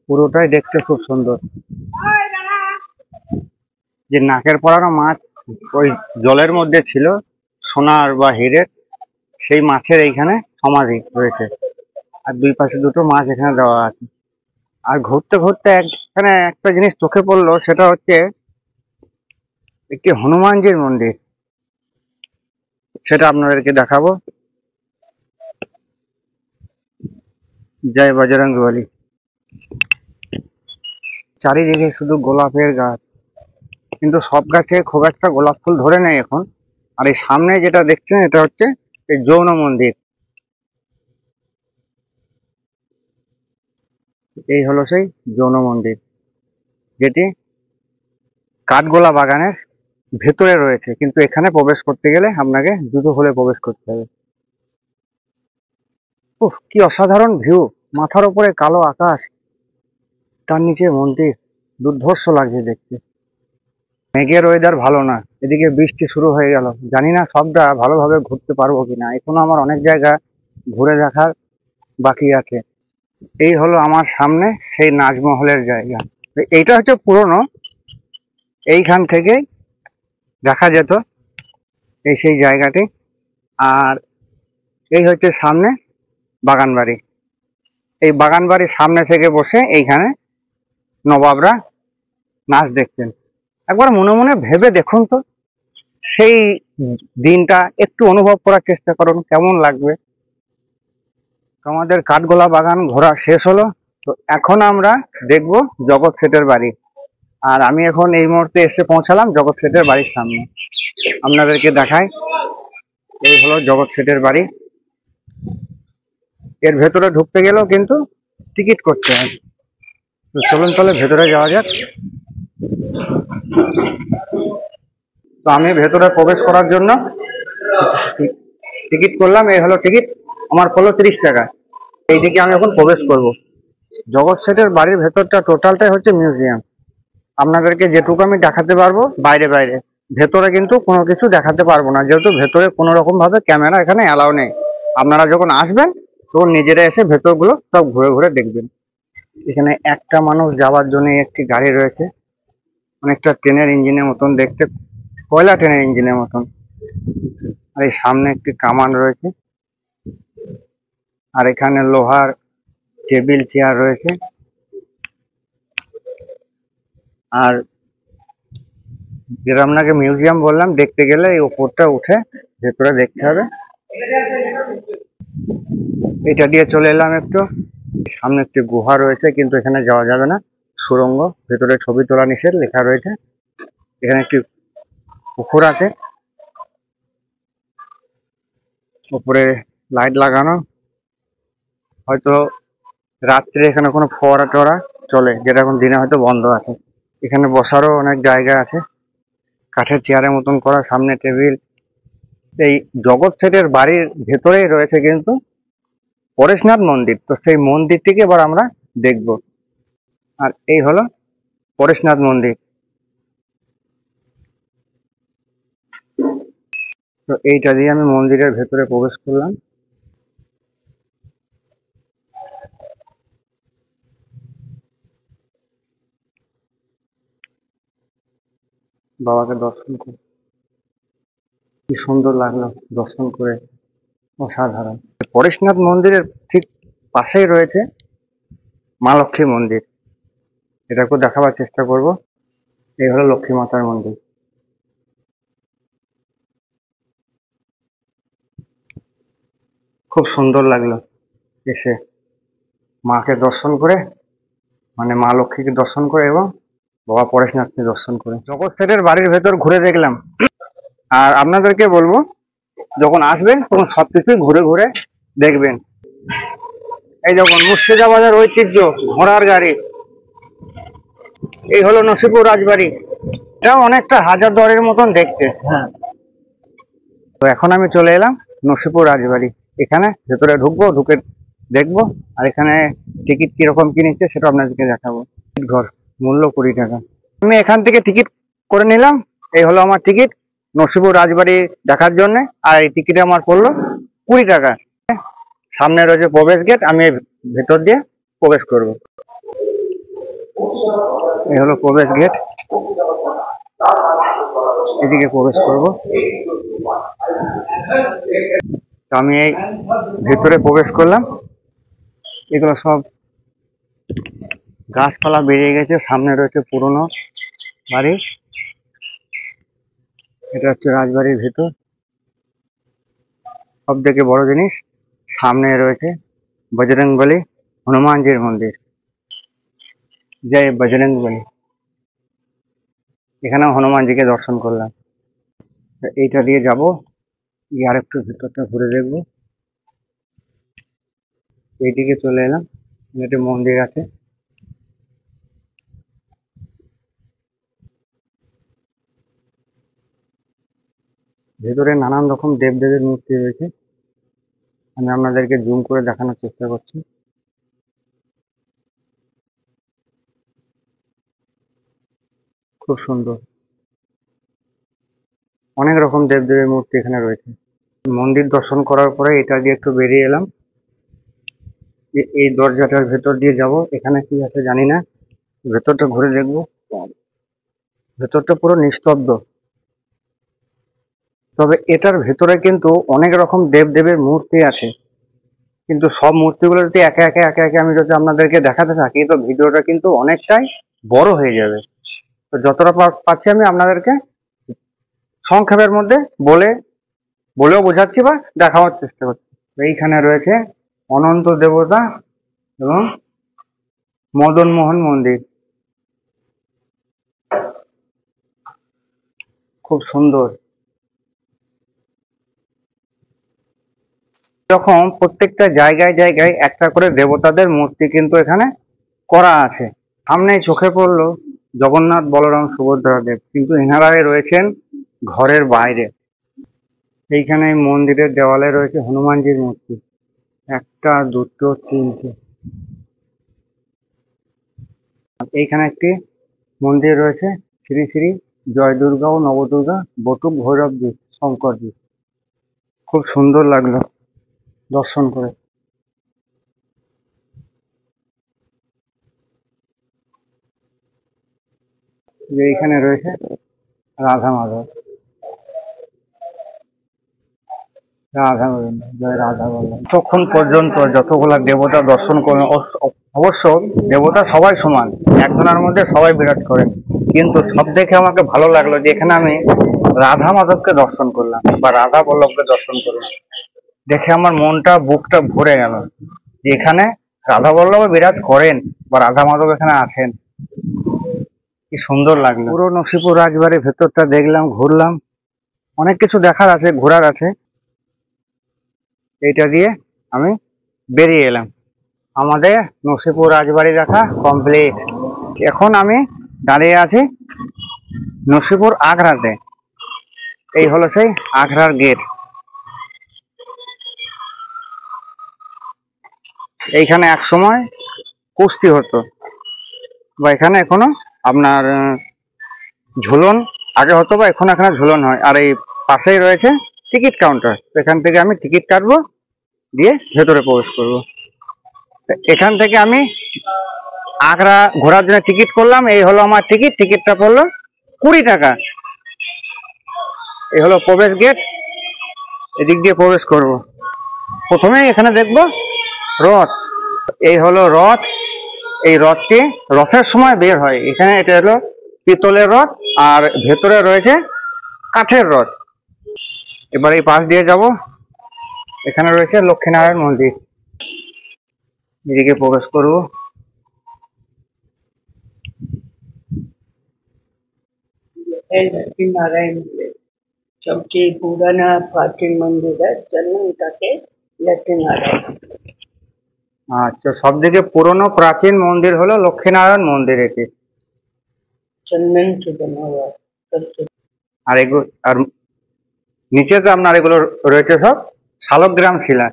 পুরোটাই দেখতে খুব সুন্দর। যে নাকের পরানো মাছ ওই জলের মধ্যে ছিল, সোনার বা হীরের, সেই মাছের এইখানে সমাধি রয়েছে। আর দুই পাশে দুটো মাছ এখানে দেওয়া আছে। আর ঘুরতে ঘুরতে এখানে একটা জিনিস চোখে পড়লো, সেটা হচ্ছে একটি হনুমানজির মন্দির। সেটা আপনাদেরকে দেখাবো। জয় বজরং বলি। চারিদিকে শুধু গোলাপের গাছ, কিন্তু সব গাছে খুব একটা গোলাপ ফুল ধরে নেই এখন। আর এই সামনে যেটা দেখছেন, এটা হচ্ছে এই যৌন মন্দির। এই হলো সেই যৌন মন্দির, যেটি কাঠগোলা বাগানের ভেতরে রয়েছে, কিন্তু এখানে প্রবেশ করতে গেলে আপনাকে জুতো খুলে প্রবেশ করতে হবে। উফ, কি অসাধারণ ভিউ! মাথার উপরে কালো আকাশ, তার নিচে মন্দির, দুর্ধর্ষ লাগছে দেখতে। মেঘের ওয়েদার ভালো না, এদিকে বৃষ্টি শুরু হয়ে গেল। জানি না সবটা ভালোভাবে ঘুরতে পারবো কিনা, এখনো আমার অনেক জায়গা ঘুরে দেখার বাকি আছে। এই হলো আমার সামনে সেই নাজমহলের জায়গা। এইটা হচ্ছে পুরনো, এইখান থেকে দেখা যেত এই সেই জায়গাটি। আর এই হচ্ছে সামনে বাগান বাড়ি। এই বাগান বাড়ির সামনে থেকে বসে এইখানে নবাবরা নাচ দেখতেন। একবার মনে মনে ভেবে দেখুন তো, সেই দিনটা একটু অনুভব করার চেষ্টা করুন, কেমন লাগবে। আমাদের কাঠগোলা বাগান ঘোরা শেষ হলো, তো এখন আমরা দেখব জগৎ শেঠের বাড়ি। আর আমি এখন এই মুহূর্তে এসে পৌঁছালাম জগৎ শেঠের বাড়ির সামনে। আপনাদেরকে দেখাই, এই হলো জগৎ শেঠের বাড়ি। এর ভেতরে ঢুকতে গেলেও কিন্তু টিকিট করতে হয়। তো চলুন তাহলে ভেতরে যাওয়া যাক। তো আমি ভেতরে প্রবেশ করার জন্য টিকিট করলাম। এই হলো টিকিট, আমার পড়লো 30 টাকা। এইদিকে আমি এখন প্রবেশ করব। জগৎ শেঠের বাড়ির ভেতরটা টোটালটাই হচ্ছে মিউজিয়াম। আপনাদেরকে যেটুকু আমি দেখাতে পারবো বাইরে বাইরে, ভেতরে কিন্তু কোনো কিছু দেখাতে পারবো না, যেহেতু ভেতরে কোনো রকম ভাবে ক্যামেরা এখানে অ্যালাউ নেই। আপনারা যখন আসবেন তখন নিজেরা এসে ভেতরগুলো সব ঘুরে ঘুরে দেখবেন। এখানে একটা মানুষ যাওয়ার জন্য একটি গাড়ি রয়েছে, অনেকটা ট্রেনের ইঞ্জিনের মতন দেখতে, কয়লা ট্রেনের ইঞ্জিনের মতন। আর এই সামনে একটি কামান রয়েছে, আর এখানে লোহার টেবিল চেয়ার রয়েছে। আর যেটা আপনাকে মিউজিয়াম বললাম, দেখতে গেলে এই উপরটা উঠে ভেতরে দেখতে হবে। এটা দিয়ে চলে এলাম একটু। সামনে একটি গুহা রয়েছে, কিন্তু এখানে যাওয়া যাবে না, সুড়ঙ্গ। ভেতরে ছবি তোলা নিষেধ লেখা রয়েছে। এখানে একটি পুকুর আছে, উপরে লাইট লাগানো। হয়তো রাত্রে এখানে কোনো ফোয়ারা টোয়ারা চলে, যেটা এখন দিনে হয়তো বন্ধ আছে। এখানে বসারও অনেক জায়গা আছে, কাঠের চেয়ারের মতন করা, সামনে টেবিল। এই জগৎ শেঠের বাড়ির ভেতরেই রয়েছে কিন্তু পরেশনাথ মন্দির। তো সেই মন্দিরটিকে এবার আমরা দেখব। আর এই হলো পরেশনাথ মন্দির। তো এইটা দিয়ে আমি মন্দিরের ভেতরে প্রবেশ করলাম। বাবাকে দর্শন করে কি সুন্দর লাগলো, দর্শন করে অসাধারণ। পরেশনাথ মন্দিরের ঠিক পাশেই রয়েছে মা লক্ষ্মী মন্দির, এটাকেও দেখাবার চেষ্টা করব। এই হলো লক্ষ্মী মাতার মন্দির। খুব সুন্দর লাগলো এসে মাকে দর্শন করে, মানে মা লক্ষ্মীকে দর্শন করে এবং বাবা পরেশনাথকে দর্শন করে। জগৎ শেঠের বাড়ির ভেতর ঘুরে দেখলাম। আর আপনাদেরকে বলবো, যখন আসবেন তখন সবকিছু ঘুরে ঘুরে দেখবেন। এই যখন মুর্শিদাবাদের ঐতিহ্য ঘোড়ার গাড়ি, এই হলো নসিপুর রাজবাড়ি। এটাও অনেকটা হাজারদুয়ারির মতন দেখতে। হ্যাঁ, তো এখন আমি চলে এলাম নসিপুর রাজবাড়ি। এখানে ভেতরে ঢুকবো, ঢুকে দেখবো। আর এখানে টিকিট কিরকম কি নিচ্ছে সেটা আপনাদেরকে দেখাবো। ঘর মূল্য 20 টাকা। আমি এখান থেকে টিকিট করে নিলাম। এই হলো আমার টিকিট নসিপুর রাজবাড়ি দেখার জন্য। আর এই টিকিটে আমার পড়লো 20 টাকা। সামনে রয়েছে প্রবেশ গেট, আমি ভেতর দিয়ে প্রবেশ করব। এই হলো প্রবেশ গেট, এদিকে প্রবেশ করব। তো আমি এই ভেতরে প্রবেশ করলাম। এগুলো সব গাছপালা বেরিয়ে গেছে। সামনে রয়েছে পুরনো বাড়ি। এটা হচ্ছে রাজবাড়ির ভেতর। সব থেকে বড় জিনিস, সামনে রয়েছে বজরংবলী হনুমানজির মন্দির। জয় বজরংবলী। এখানে হনুমানজিকে দর্শন করলাম। এইটা দিয়ে যাব, গিয়ে আরেকটু ভেতরটা ঘুরে দেখবো। এইদিকে চলে এলাম, একটা মন্দির আছে। ভেতরে নানান রকম দেবদেবীর মূর্তি রয়েছে। আমি আপনাদেরকে জুম করে দেখানোর চেষ্টা করছি। খুব সুন্দর, অনেক রকম দেবদেবীর মূর্তি এখানে রয়েছে। মন্দির দর্শন করার পরে এটা দিয়ে একটু বেরিয়ে এলাম। এই দরজাটার ভেতর দিয়ে যাব। এখানে কি আছে জানি না, ভেতরটা ঘুরে দেখবো। ভেতরটা পুরো নিস্তব্ধ, তবে এটার ভেতরে কিন্তু অনেক রকম দেবদেবীর মূর্তি আছে। কিন্তু সব মূর্তিগুলো যদি একে একে একে একে আমি যদি আপনাদেরকে দেখাতে থাকি, তো ভিডিওটা কিন্তু অনেকটাই বড় হয়ে যাবে। তো যতটা পাচ্ছি আমি আপনাদেরকে সংক্ষেপের মধ্যে বলেও বোঝাচ্ছি বা দেখানোর চেষ্টা করছি। এইখানে রয়েছে অনন্ত দেবতা এবং মদন মোহন মন্দির। খুব সুন্দর। এরকম প্রত্যেকটা জায়গায় জায়গায় একটা করে দেবতাদের মূর্তি কিন্তু এখানে করা আছে। সামনেই চোখে পড়লো জগন্নাথ, বলরাম, সুভদ্রা দেব, কিন্তু এনারাই রয়েছেন ঘরের বাইরে। এইখানে মন্দিরের দেওয়ালে রয়েছে হনুমানজির মূর্তি, একটা, দুটো, তিনটে। এইখানে একটি মন্দির রয়েছে শ্রী শ্রী জয় দুর্গা ও নবদুর্গা বটুক ভৈরবজি শঙ্করজি। খুব সুন্দর লাগলো দর্শন করে। যে এইখানে রয়েছে রাধা মাধব, রাধা গোবিন্দ, জয় রাধা বল্লভ। ততক্ষণ পর্যন্ত যতগুলা দেবতা দর্শন করলেন, অবশ্য দেবতা সবাই সমান, একজনের মধ্যে সবাই বিরাট করেন, কিন্তু সব দেখে আমাকে ভালো লাগলো যে এখানে আমি রাধা মাধবকে দর্শন করলাম বা রাধা বল্লভকে দর্শন করলাম। দেখে আমার মনটা, বুকটা ভরে গেল যে এখানে রাধা বল্লভ বিরাট করেন বা রাধা মাধব এখানে আছেন। কি সুন্দর লাগলো। পুরো নসিপুর রাজবাড়ির ভেতরটা দেখলাম, ঘুরলাম। অনেক কিছু দেখার আছে, ঘোরার আছে। এইটা দিয়ে আমি বেরিয়ে এলাম। আমাদের নসিপুর রাজবাড়ি দেখা কমপ্লিট। এখন আমি দাঁড়িয়ে আছি নসিপুর আগ্রাতে। এই হলো সেই আগ্রার গেট। এইখানে এক সময় কুস্তি হতো, বা এখানে এখনো আপনার ঝুলন আগে হতো, বা এখন এখানে ঝুলন হয়। আর এই পাশেই রয়েছে টিকিট কাউন্টার। এখান থেকে আমি টিকিট কাটবো, দিয়ে ভেতরে প্রবেশ করব। এখান থেকে আমি আগ্রা ঘোরার জন্য টিকিট করলাম। এই হলো আমার টিকিট। টিকিটটা পড়লো 20 টাকা। এই হলো প্রবেশ গেট। এদিক দিয়ে প্রবেশ করব। প্রথমে এখানে দেখবো রথ। এই হলো রথ। এই রথটি রথের সময় বের হয় এখানে। এটা হলো পিতলের রথ, আর ভেতরে রয়েছে কাঠের রথ। এবার এই পাশ দিয়ে যাব। এখানে রয়েছে লক্ষ্মীনারায়ণ মন্দির। এদিকে প্রবেশ করব। लक्ष्मी नारायण मंदिर सबसे पुराना प्राचीन मंदिर है। चंदन का के लक्ष्मी नारायण। আচ্ছা, সব থেকে পুরনো প্রাচীন মন্দির হলো লক্ষ্মীনারায়ণ মন্দির এটি। चंदन से बना हुआ है सबसे। আর এগুলো, আর নিচে তো আপনার এগুলো রয়েছে সব শালগ্রাম শিলা।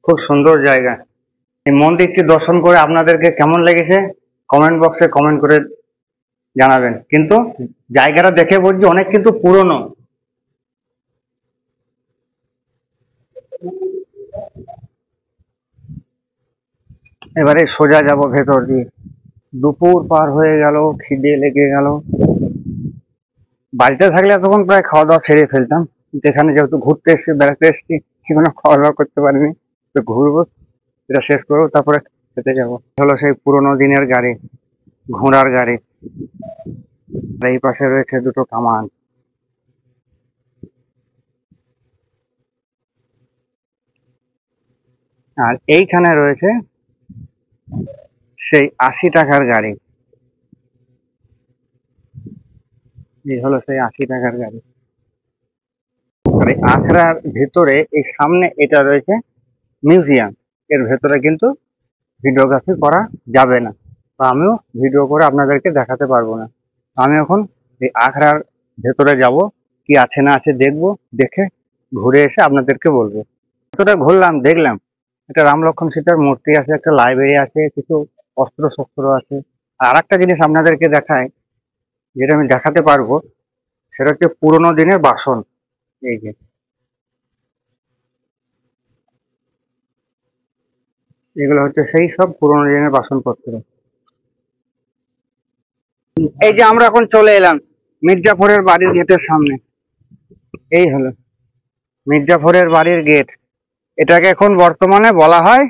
খুব সুন্দর জায়গা। এই মন্দিরটি দর্শন করে আপনাদেরকে কেমন লেগেছে কমেন্ট বক্সে কমেন্ট করে জানাবেন। কিন্তু জায়গাটা দেখে বলছি অনেক কিন্তু পুরনো। এবারে সোজা যাব ভেতর দিয়ে। দুপুর পার হয়ে গেল, খিদে লেগে গেল। বাড়িতে থাকলে তখন প্রায় খাওয়া দাওয়া সেরে ফেলতাম, কিন্তু এখানে যেহেতু ঘুরতে এসেছি, বেড়াতে এসেছি, সেখানে খাওয়া দাওয়া করতে পারিনি। তো ঘুরবো, এটা শেষ করবো, তারপরে খেতে যাবো। হলো সেই পুরোনো দিনের গাড়ি, ঘোড়ার গাড়ি। আর এই পাশে রয়েছে দুটো কামান। আর এইখানে রয়েছে সেই 80 টাকার গাড়ি। এই হলো সেই 80 টাকার গাড়ি। আর এই আখড়ার ভেতরে এই সামনে এটা রয়েছে মিউজিয়াম। এর ভেতরে কিন্তু ভিডিওগ্রাফি করা যাবে না, বা আমিও ভিডিও করে আপনাদেরকে দেখাতে পারবো না। আমি এখন এই আখড়ার ভেতরে যাব, কি আছে না আছে দেখবো, দেখে ঘুরে এসে আপনাদেরকে বলবো। ভেতরে ঘুরলাম, দেখলাম একটা রাম লক্ষ্মণ সীতার মূর্তি আছে, একটা লাইব্রেরি আছে, কিছু অস্ত্র শস্ত্র আছে। আর একটা জিনিস আপনাদেরকে দেখায়, যেটা আমি দেখাতে পারবো, সেটা হচ্ছে পুরোনো দিনের বাসন। এই যে এগুলো হচ্ছে সেই সব পুরোনো দিনের বাসনপত্র। এই যে আমরা এখন চলে এলাম মির্জাফরের বাড়ির গেটের সামনে। এই হলো মির্জাফরের বাড়ির গেট। এটাকে এখন বর্তমানে বলা হয়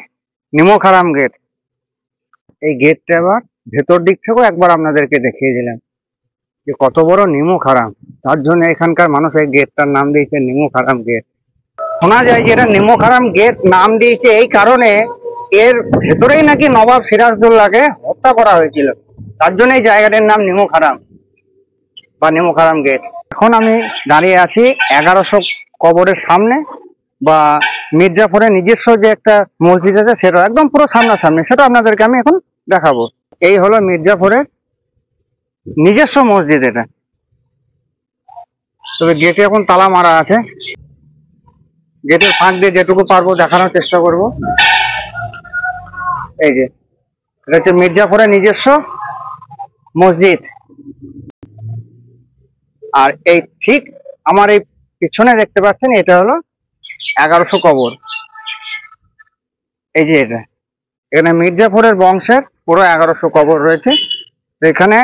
নিমখারাম গেট। এই গেটটা এবার ভেতর দিক থেকেও একবার আপনাদেরকে দেখিয়ে দিলাম যে কত বড় নিমখারাম। তার জন্য এখানকার মানুষ এই গেটটার নাম দিয়েছে নিমখারাম গেট। শোনা যায় যে এটা নিমখারাম গেট নাম দিয়েছে এই কারণে, এর ভেতরেই নাকি নবাব সিরাজদৌল্লাকে হত্যা করা হয়েছিল। তার জন্য এই জায়গাটার নাম নিমখারাম বা নিমখারাম গেট। এখন আমি দাঁড়িয়ে আছি 1100 কবরের সামনে, বা মির্জাফরের নিজস্ব যে একটা মসজিদ আছে সেটা একদম পুরো সামনাসামনি, সেটা আপনাদেরকে আমি এখন দেখাবো। এই হলো মির্জাফরের নিজস্ব মসজিদ এটা। তবে গেটে এখন তালা মারা আছে। গেটের ফাঁক দিয়ে যেটুকু পারবো দেখানোর চেষ্টা করব। এই যে এটা হচ্ছে মির্জাফরের নিজস্ব মসজিদ। আর এই ঠিক আমার এই পিছনে দেখতে পাচ্ছেন, এটা হলো 1100 কবর। এই যে এটা, এখানে মির্জাফরের বংশের পুরো 1100 কবর রয়েছে। এখানে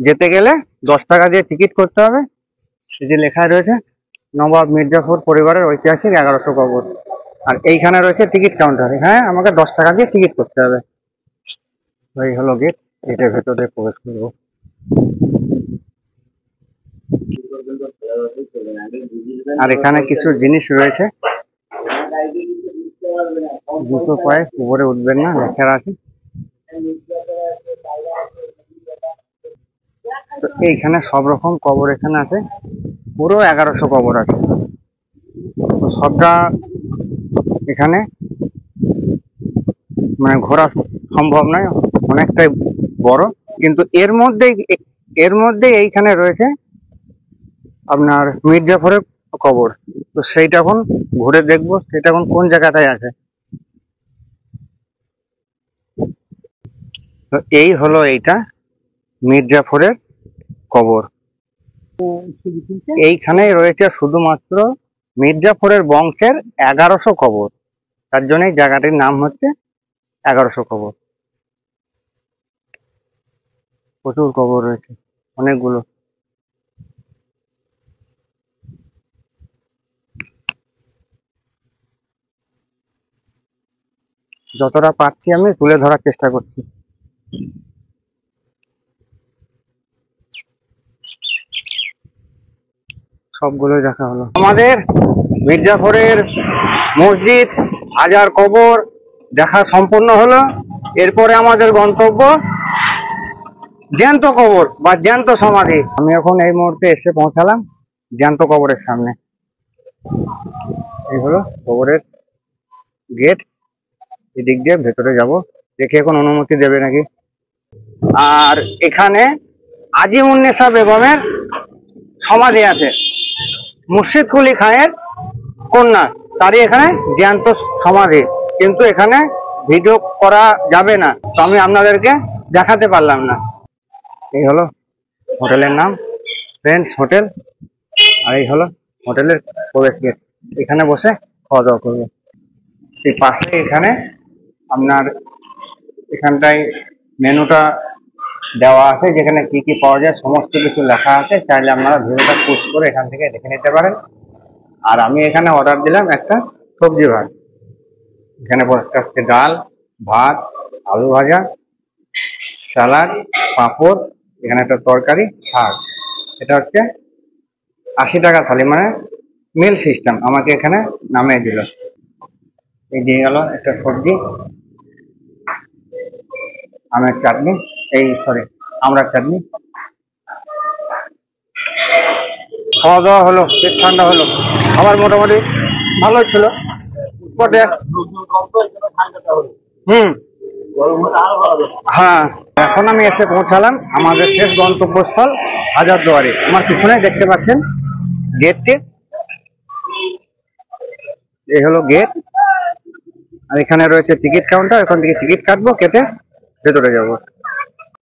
যেতে গেলে 10 টাকা দিয়ে টিকিট করতে হবে। এই যে লেখা রয়েছে নবাব মির্জাফর পরিবারের ঐতিহাসিক 1100 কবর। আর এইখানে রয়েছে টিকিট কাউন্টার, এখানে আমাকে 10 টাকা দিয়ে টিকিট করতে হবে। এই হলো গেট, গেটের ভেতরে প্রবেশ করবো। আর এখানে কিছু জিনিস রয়েছে, জুতো পায়ে উপরে উঠবেন না, লেখা আছে। তো এইখানে সব রকম কবর এখানে আছে, পুরো 1100 কবর আছে। তো সবটা এখানে মানে ঘোরা সম্ভব নয়, অনেকটাই বড়। কিন্তু এর মধ্যে এইখানে রয়েছে আপনার মির্জাফরের কবর। তো সেইটা এখন ঘুরে দেখবো, সেটা এখন কোন জায়গাটায় আছে। তো এই হলো এইটা মির্জাফরের কবর। এইখানে রয়েছে শুধুমাত্র মির্জাফরের বংশের 1100 কবর। তার জন্য এই জায়গাটির নাম হচ্ছে 1100 কবর। প্রচুর কবর রয়েছে, অনেকগুলো। যতটা পারছি আমি তুলে ধরার চেষ্টা করছি। সবগুলোই দেখা হলো। আমাদের মির্জাফরের মসজিদ, হাজার কবর দেখা সম্পূর্ণ হলো। এরপরে আমাদের গন্তব্য জ্যান্ত কবর বা জ্যান্ত সমাধি। আমি এখন এই মুহূর্তে এসে পৌঁছালাম জ্যান্ত কবরের সামনে। এই হলো কবরের গেট, এদিক দিয়ে ভেতরে যাব, দেখে এখন অনুমতি দেবে নাকি। আর এখানে আজিমুন্নেসা বেগমের সমাধি আছে, মুর্শিদ কুলি খানের কন্যা, তারই এখানে জ্যান্ত সমাধি। কিন্তু এখানে ভিডিও করা যাবে না, তো আমি আপনাদেরকে দেখাতে পারলাম না। এই হলো হোটেলের নাম, ফ্রেন্ডস হোটেল। আর এই হলো হোটেলের প্রবেশ গেট, এখানে বসে খাওয়া দাওয়া করবো। এই পাশে এখানে আপনার এখানটায় মেনুটা দেওয়া আছে, যেখানে কি কি পাওয়া যায় সমস্ত কিছু লেখা আছে। চাইলে আপনারা ভিডিওটা পুশ করে এখান থেকে দেখে নিতে পারেন। আর আমি এখানে অর্ডার দিলাম একটা সবজি ভাত। এখানে বসে আছে ডাল, ভাত, আলু ভাজা, স্যালাড, পাঁপড়, এখানে একটা তরকারি, শাক। এটা হচ্ছে 80 টাকা থালি, মানে মিল সিস্টেম। আমাকে এখানে নামিয়ে দিল। এই দিয়ে গেল একটা সবজি, আমের চাটনি, আমড়ার চাটনি। খাওয়া দাওয়া হলো, পেট ঠান্ডা হলো, খাবার মোটামুটি ভালো ছিল বটে। হ্যাঁ, এখন আমি এসে পৌঁছালাম আমাদের শেষ গন্তব্যস্থল হাজারদুয়ারি। আমার পিছনে দেখতে পাচ্ছেন গেটটি, এই হলো গেট। আর এখানে রয়েছে টিকিট কাউন্টার, এখান থেকে টিকিট কাটবো, কেটে ভেতরে যাব।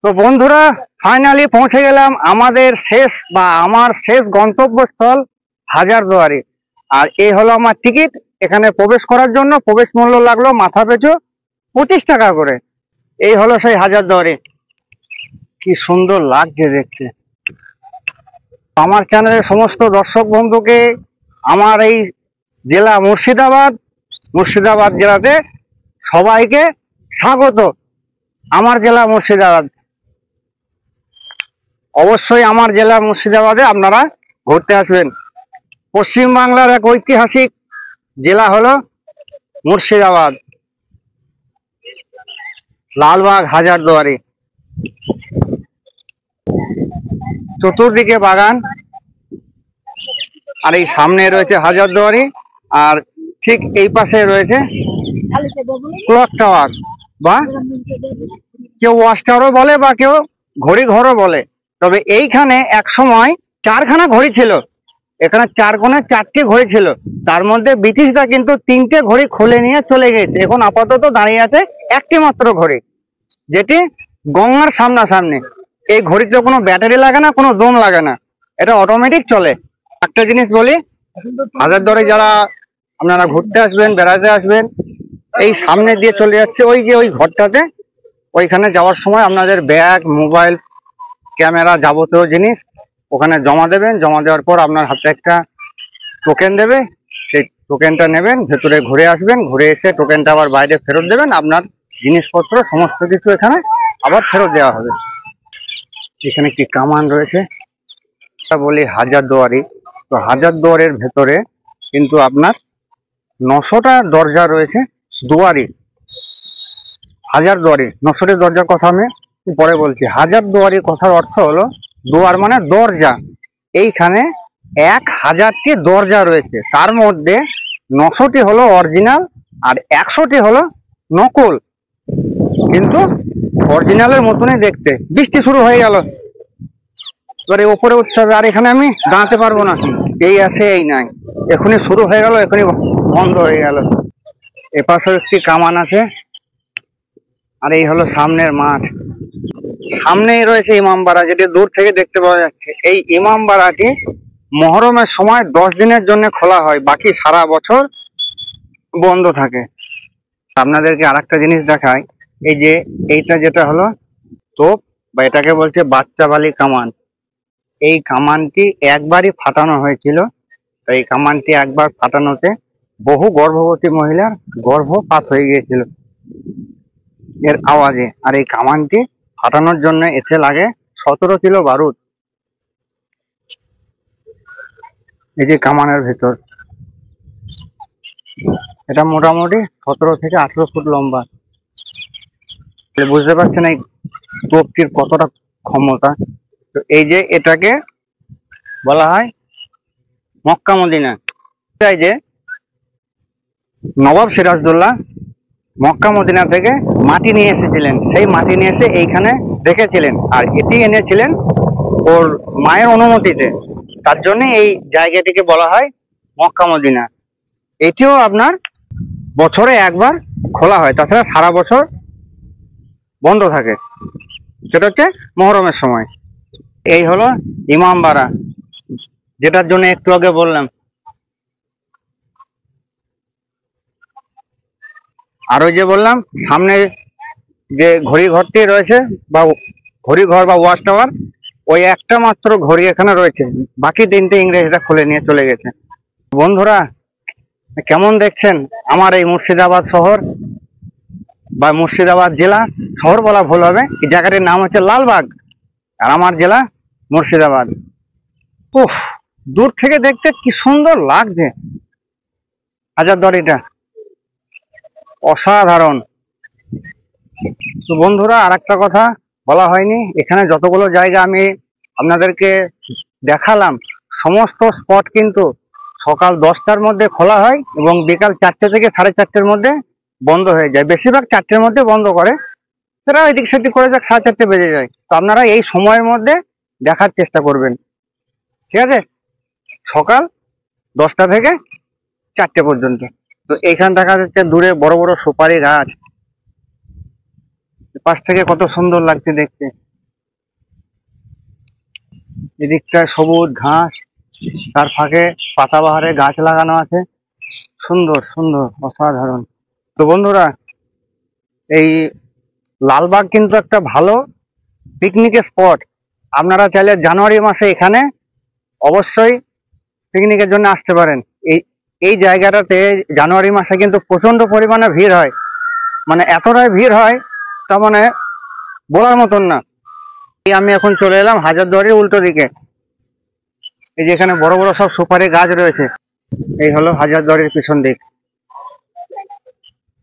তো বন্ধুরা, ফাইনালি পৌঁছে গেলাম আমাদের আমার শেষ গন্তব্যস্থল হাজারদুয়ারি। আর এই হলো আমার টিকিট। এখানে প্রবেশ করার জন্য প্রবেশ মূল্য লাগলো মাথা পিছু 25 টাকা করে। এই হলো সেই হাজারদুয়ারি। কি সুন্দর লাগছে দেখতে। আমার চ্যানেলের সমস্ত দর্শক বন্ধুকে আমার এই জেলা মুর্শিদাবাদ জেলাতে সবাইকে স্বাগত। আমার জেলা মুর্শিদাবাদ, অবশ্যই আমার জেলা মুর্শিদাবাদে আপনারা ঘুরতে আসবেন। পশ্চিম বাংলার এক ঐতিহাসিক জেলা হলো মুর্শিদাবাদ, লালবাগ হাজারদুয়ারি। চতুর্দিকে বাগান, আর এই সামনে রয়েছে হাজারদুয়ারি, আর ঠিক এই পাশে রয়েছে ক্লক টাওয়ার, বা কেউ ওয়াচ টাওয়ারও বলে, বা কেউ ঘড়ি ঘরও বলে। তবে এইখানে এক সময় 4খানা ঘড়ি ছিল। এখানে 4 কোণে 4টি ঘড়ি ছিল। তার মধ্যে ব্রিটিশরা কিন্তু 3টে ঘড়ি খুলে নিয়ে চলে গেছে। এখন আপাতত দাঁড়িয়ে আছে একটি মাত্র ঘড়ি, যেটি গঙ্গার সামনাসামনি। এই ঘড়িতে কোনো ব্যাটারি লাগে না, কোনো দম লাগে না, এটা অটোমেটিক চলে। একটা জিনিস বলি, হাজারদুয়ারি যারা আপনারা ঘুরতে আসবেন, বেড়াতে আসবেন, এই সামনে দিয়ে চলে যাচ্ছে ওই ঘরটাতে। ওইখানে যাওয়ার সময় আপনাদের ব্যাগ, মোবাইল, ক্যামেরা, যাবতীয় জিনিস ওখানে জমা দেবেন। জমা দেওয়ার পর আপনার হাতে একটা টোকেন দেবে, সেই টোকেনটা নেবেন, ভেতরে ঘুরে আসবেন, ঘুরে এসে টোকেনটা আবার বাইরে ফেরত দেবেন। আপনার জিনিসপত্র সমস্ত কিছু এখানে আবার ফেরত দেওয়া হবে। এখানে একটি কামান রয়েছে, বলি হাজারদুয়ারি। তো হাজারদুয়ারির ভেতরে কিন্তু আপনার 900টা দরজা রয়েছে। দুয়ারি, হাজারদুয়ারি 900টি দরজার কথা আমি পরে বলছি। হাজারদুয়ারির কথার অর্থ হলো দুয়ার মানে দরজা। এইখানে 1000টি দরজা রয়েছে, তার মধ্যে 900টি হলো অরিজিনাল আর 100টি হলো নকল, কিন্তু অরিজিনালের মতনই দেখতে। বৃষ্টি শুরু হয়ে গেল, এবারে ওপরে উঠতে হবে। আর এখানে আমি দাঁড়াতে পারবো না, এই আছে এই নাই, এখনই শুরু হয়ে গেল, এখনই বন্ধ হয়ে গেল। এপাশে একটি কামান আছে, আর এই হলো সামনের মাঠ। সামনেই রয়েছে ইমামবাড়া, যেটি দূর থেকে দেখতে পাওয়া যাচ্ছে। এই ইমামবাড়াটি মহরমের সময় 10 দিনের জন্য খোলা হয়, বাকি সারা বছর বন্ধ থাকে। আপনাদেরকে আরেকটা জিনিস দেখাই, এই যে এইটা যেটা হলো তোপ, বা এটাকে বলছে বাচ্চা বালি কামান। এই কামানটি একবারই ফাটানো হয়েছিল। এই কামানটি একবার ফাটানোতে বহু গর্ভবতী মহিলার গর্ভপাত হয়ে গিয়েছিল এর আওয়াজে। আর এই কামানটি ফাটানোর জন্য এতে লাগে 17 কিলো বারুদ। এই যে কামানের ভেতর, এটা মোটামুটি 17 থেকে 18 ফুট লম্বা। বুঝতে পারছেন এই তোপটির কতটা ক্ষমতা। তো এই যে এটাকে বলা হয় মক্কা মদিনা। তাই যে নবাব সিরাজদৌল্লা মক্কা মদিনা থেকে মাটি নিয়ে এসেছিলেন, সেই মাটি নিয়ে এসে এইখানে রেখেছিলেন, আর এটি এনেছিলেন ওর মায়ের অনুমতিতে। তার জন্য এই জায়গাটিকে বলা হয় মক্কা মদিনা। এটিও আপনার বছরে একবার খোলা হয়, তাছাড়া সারা বছর বন্ধ থাকে, সেটা হচ্ছে মহরমের সময়। এই হলো ইমামবাড়া, যেটার জন্য একটু আগে বললাম। আর ওই যে বললাম সামনে যে ঘড়ি ঘরটি রয়েছে, বা ঘড়ি ঘর বা ওয়াচ টাওয়ার, ওই একটা মাত্র ঘড়ি এখানে রয়েছে, বাকি 3টে ইংরেজরা খুলে নিয়ে চলে গেছে। বন্ধুরা, কেমন দেখছেন আমার এই মুর্শিদাবাদ শহর? বা মুর্শিদাবাদ জেলা, শহর বলা ভুল হবে। এই জায়গাটির নাম হচ্ছে লালবাগ, আর আমার জেলা মুর্শিদাবাদ। উফ, দূর থেকে দেখতে কি সুন্দর লাগছে হাজারদুয়ারিটা, অসাধারণ। তো বন্ধুরা, আর একটা কথা বলা হয়নি, এখানে যতগুলো জায়গা আমি আপনাদেরকে দেখালাম, সমস্ত স্পট কিন্তু সকাল 10টার মধ্যে খোলা হয় এবং বিকাল 4টে থেকে 4:30-এর মধ্যে বন্ধ হয়ে যায়। বেশিরভাগ 4টের মধ্যে বন্ধ করে, সেটা এদিক সেদিক করে যাক 4:30 বেজে যায়। তো আপনারা এই সময়ের মধ্যে দেখার চেষ্টা করবেন, ঠিক আছে? সকাল 10টা থেকে 4টে পর্যন্ত। তো এইখান দেখা যাচ্ছে দূরে বড় বড় সুপারি গাছ, পাশ থেকে কত সুন্দর লাগছে দেখতে। এদিকটা সবুজ ঘাস, তার ফাঁকে পাতাবাহারে গাছ লাগানো আছে, সুন্দর সুন্দর, অসাধারণ। তো বন্ধুরা, এই লালবাগ কিন্তু একটা ভালো পিকনিকের স্পট। আপনারা চাইলে জানুয়ারি মাসে এখানে অবশ্যই পিকনিকের জন্য আসতে পারেন। এই জায়গাটাতে জানুয়ারি মাসে কিন্তু প্রচন্ড পরিমাণে ভিড় হয়, মানে এতটাই ভিড় হয় তা মানে বলার মতন না। আমি এখন চলে এলাম হাজারদুয়ারির উল্টো দিকে। এই যে এখানে বড় বড় সব সুপারি গাছ রয়েছে, এই হলো হাজারদুয়ারির পিছন দিক।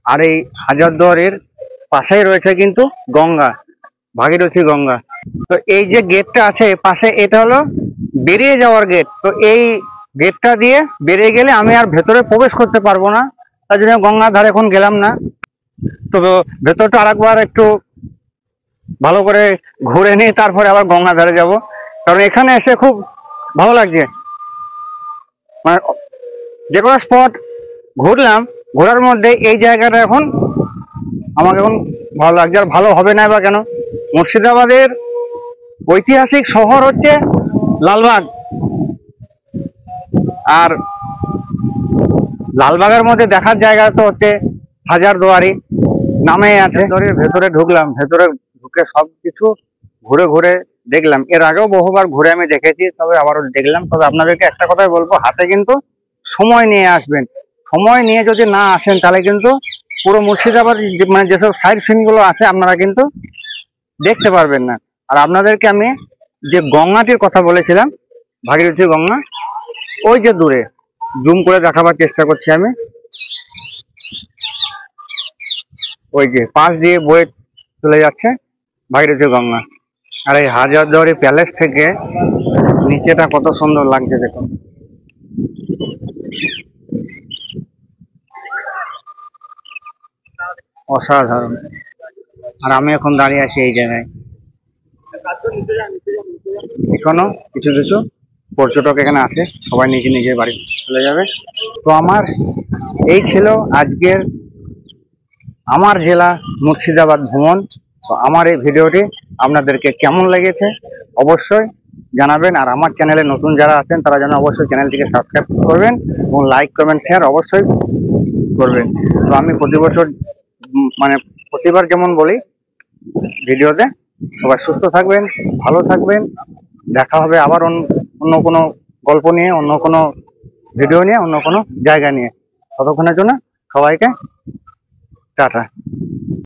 আর এই হাজারদুয়ারির পাশেই রয়েছে কিন্তু গঙ্গা, ভাগীরথী গঙ্গা। তো এই যে গেটটা আছে পাশে, এটা হলো বেরিয়ে যাওয়ার গেট। তো এই গেটটা দিয়ে বেরিয়ে গেলে আমি আর ভেতরে প্রবেশ করতে পারবো না, তার জন্য গঙ্গার ধারে এখন গেলাম না। তো ভেতরটা আরেকবার একটু ভালো করে ঘুরে নিয়ে তারপরে আবার গঙ্গা ধারে যাব, কারণ এখানে এসে খুব ভালো লাগছে। মানে যে কোনো স্পট ঘুরলাম, ঘোরার মধ্যে এই জায়গাটা এখন আমাকে এখন ভালো লাগছে। আর ভালো হবে না বা কেন, মুর্শিদাবাদের ঐতিহাসিক শহর হচ্ছে লালবাগ, আর লালবাগের মধ্যে দেখার জায়গা তো হচ্ছে হাজারদুয়ারি নামে আছে। ভেতরে ঢুকলাম, ভেতরে ঢুকে সবকিছু ঘুরে ঘুরে দেখলাম। এর আগেও বহুবার ঘুরে আমি দেখেছি, তবে আবারও দেখলাম। তবে আপনাদেরকে একটা কথাই বলবো, হাতে কিন্তু সময় নিয়ে আসবেন। সময় নিয়ে যদি না আসেন তাহলে কিন্তু পুরো মুর্শিদাবাদ মানে যেসব সাইড সিন গুলো আছে আপনারা কিন্তু দেখতে পারবেন না। আর আপনাদেরকে আমি যে গঙ্গাটির কথা বলেছিলাম, ভাগীরথী গঙ্গা, ওই যে দূরে জুম করে দেখাবার চেষ্টা করছি আমি, ওই যে পাশ দিয়ে বয়ে চলে যাচ্ছে ভাগীরথী গঙ্গা। আর এই হাজারদুয়ারি প্যালেস থেকে নিচেটা কত সুন্দর লাগছে দেখুন। অসাধারণ। আর আমি এখন দাঁড়িয়ে আছি এই জায়গায়। এখনো কিছু কিছু পর্যটক এখানে আছে, সবাই নিজে নিজের বাড়ি চলে যাবে। তো আমার এই ছিল আজকের আমার জেলা মুর্শিদাবাদ ভ্রমণ। তো আমার এই ভিডিওটি আপনাদেরকে কেমন লেগেছে অবশ্যই জানাবেন। আর আমার চ্যানেলে নতুন যারা আছেন তারা যেন অবশ্যই চ্যানেলটিকে সাবস্ক্রাইব করবেন এবং লাইক কমেন্ট শেয়ার অবশ্যই করবেন। তো আমি প্রতি বছর মানে প্রতিবার যেমন বলি ভিডিওতে, সবাই সুস্থ থাকবেন, ভালো থাকবেন। দেখা হবে আবার অন্য কোনো গল্প নিয়ে, অন্য কোনো ভিডিও নিয়ে, অন্য কোনো জায়গা নিয়ে। ততক্ষণের জন্য সবাইকে টাটা।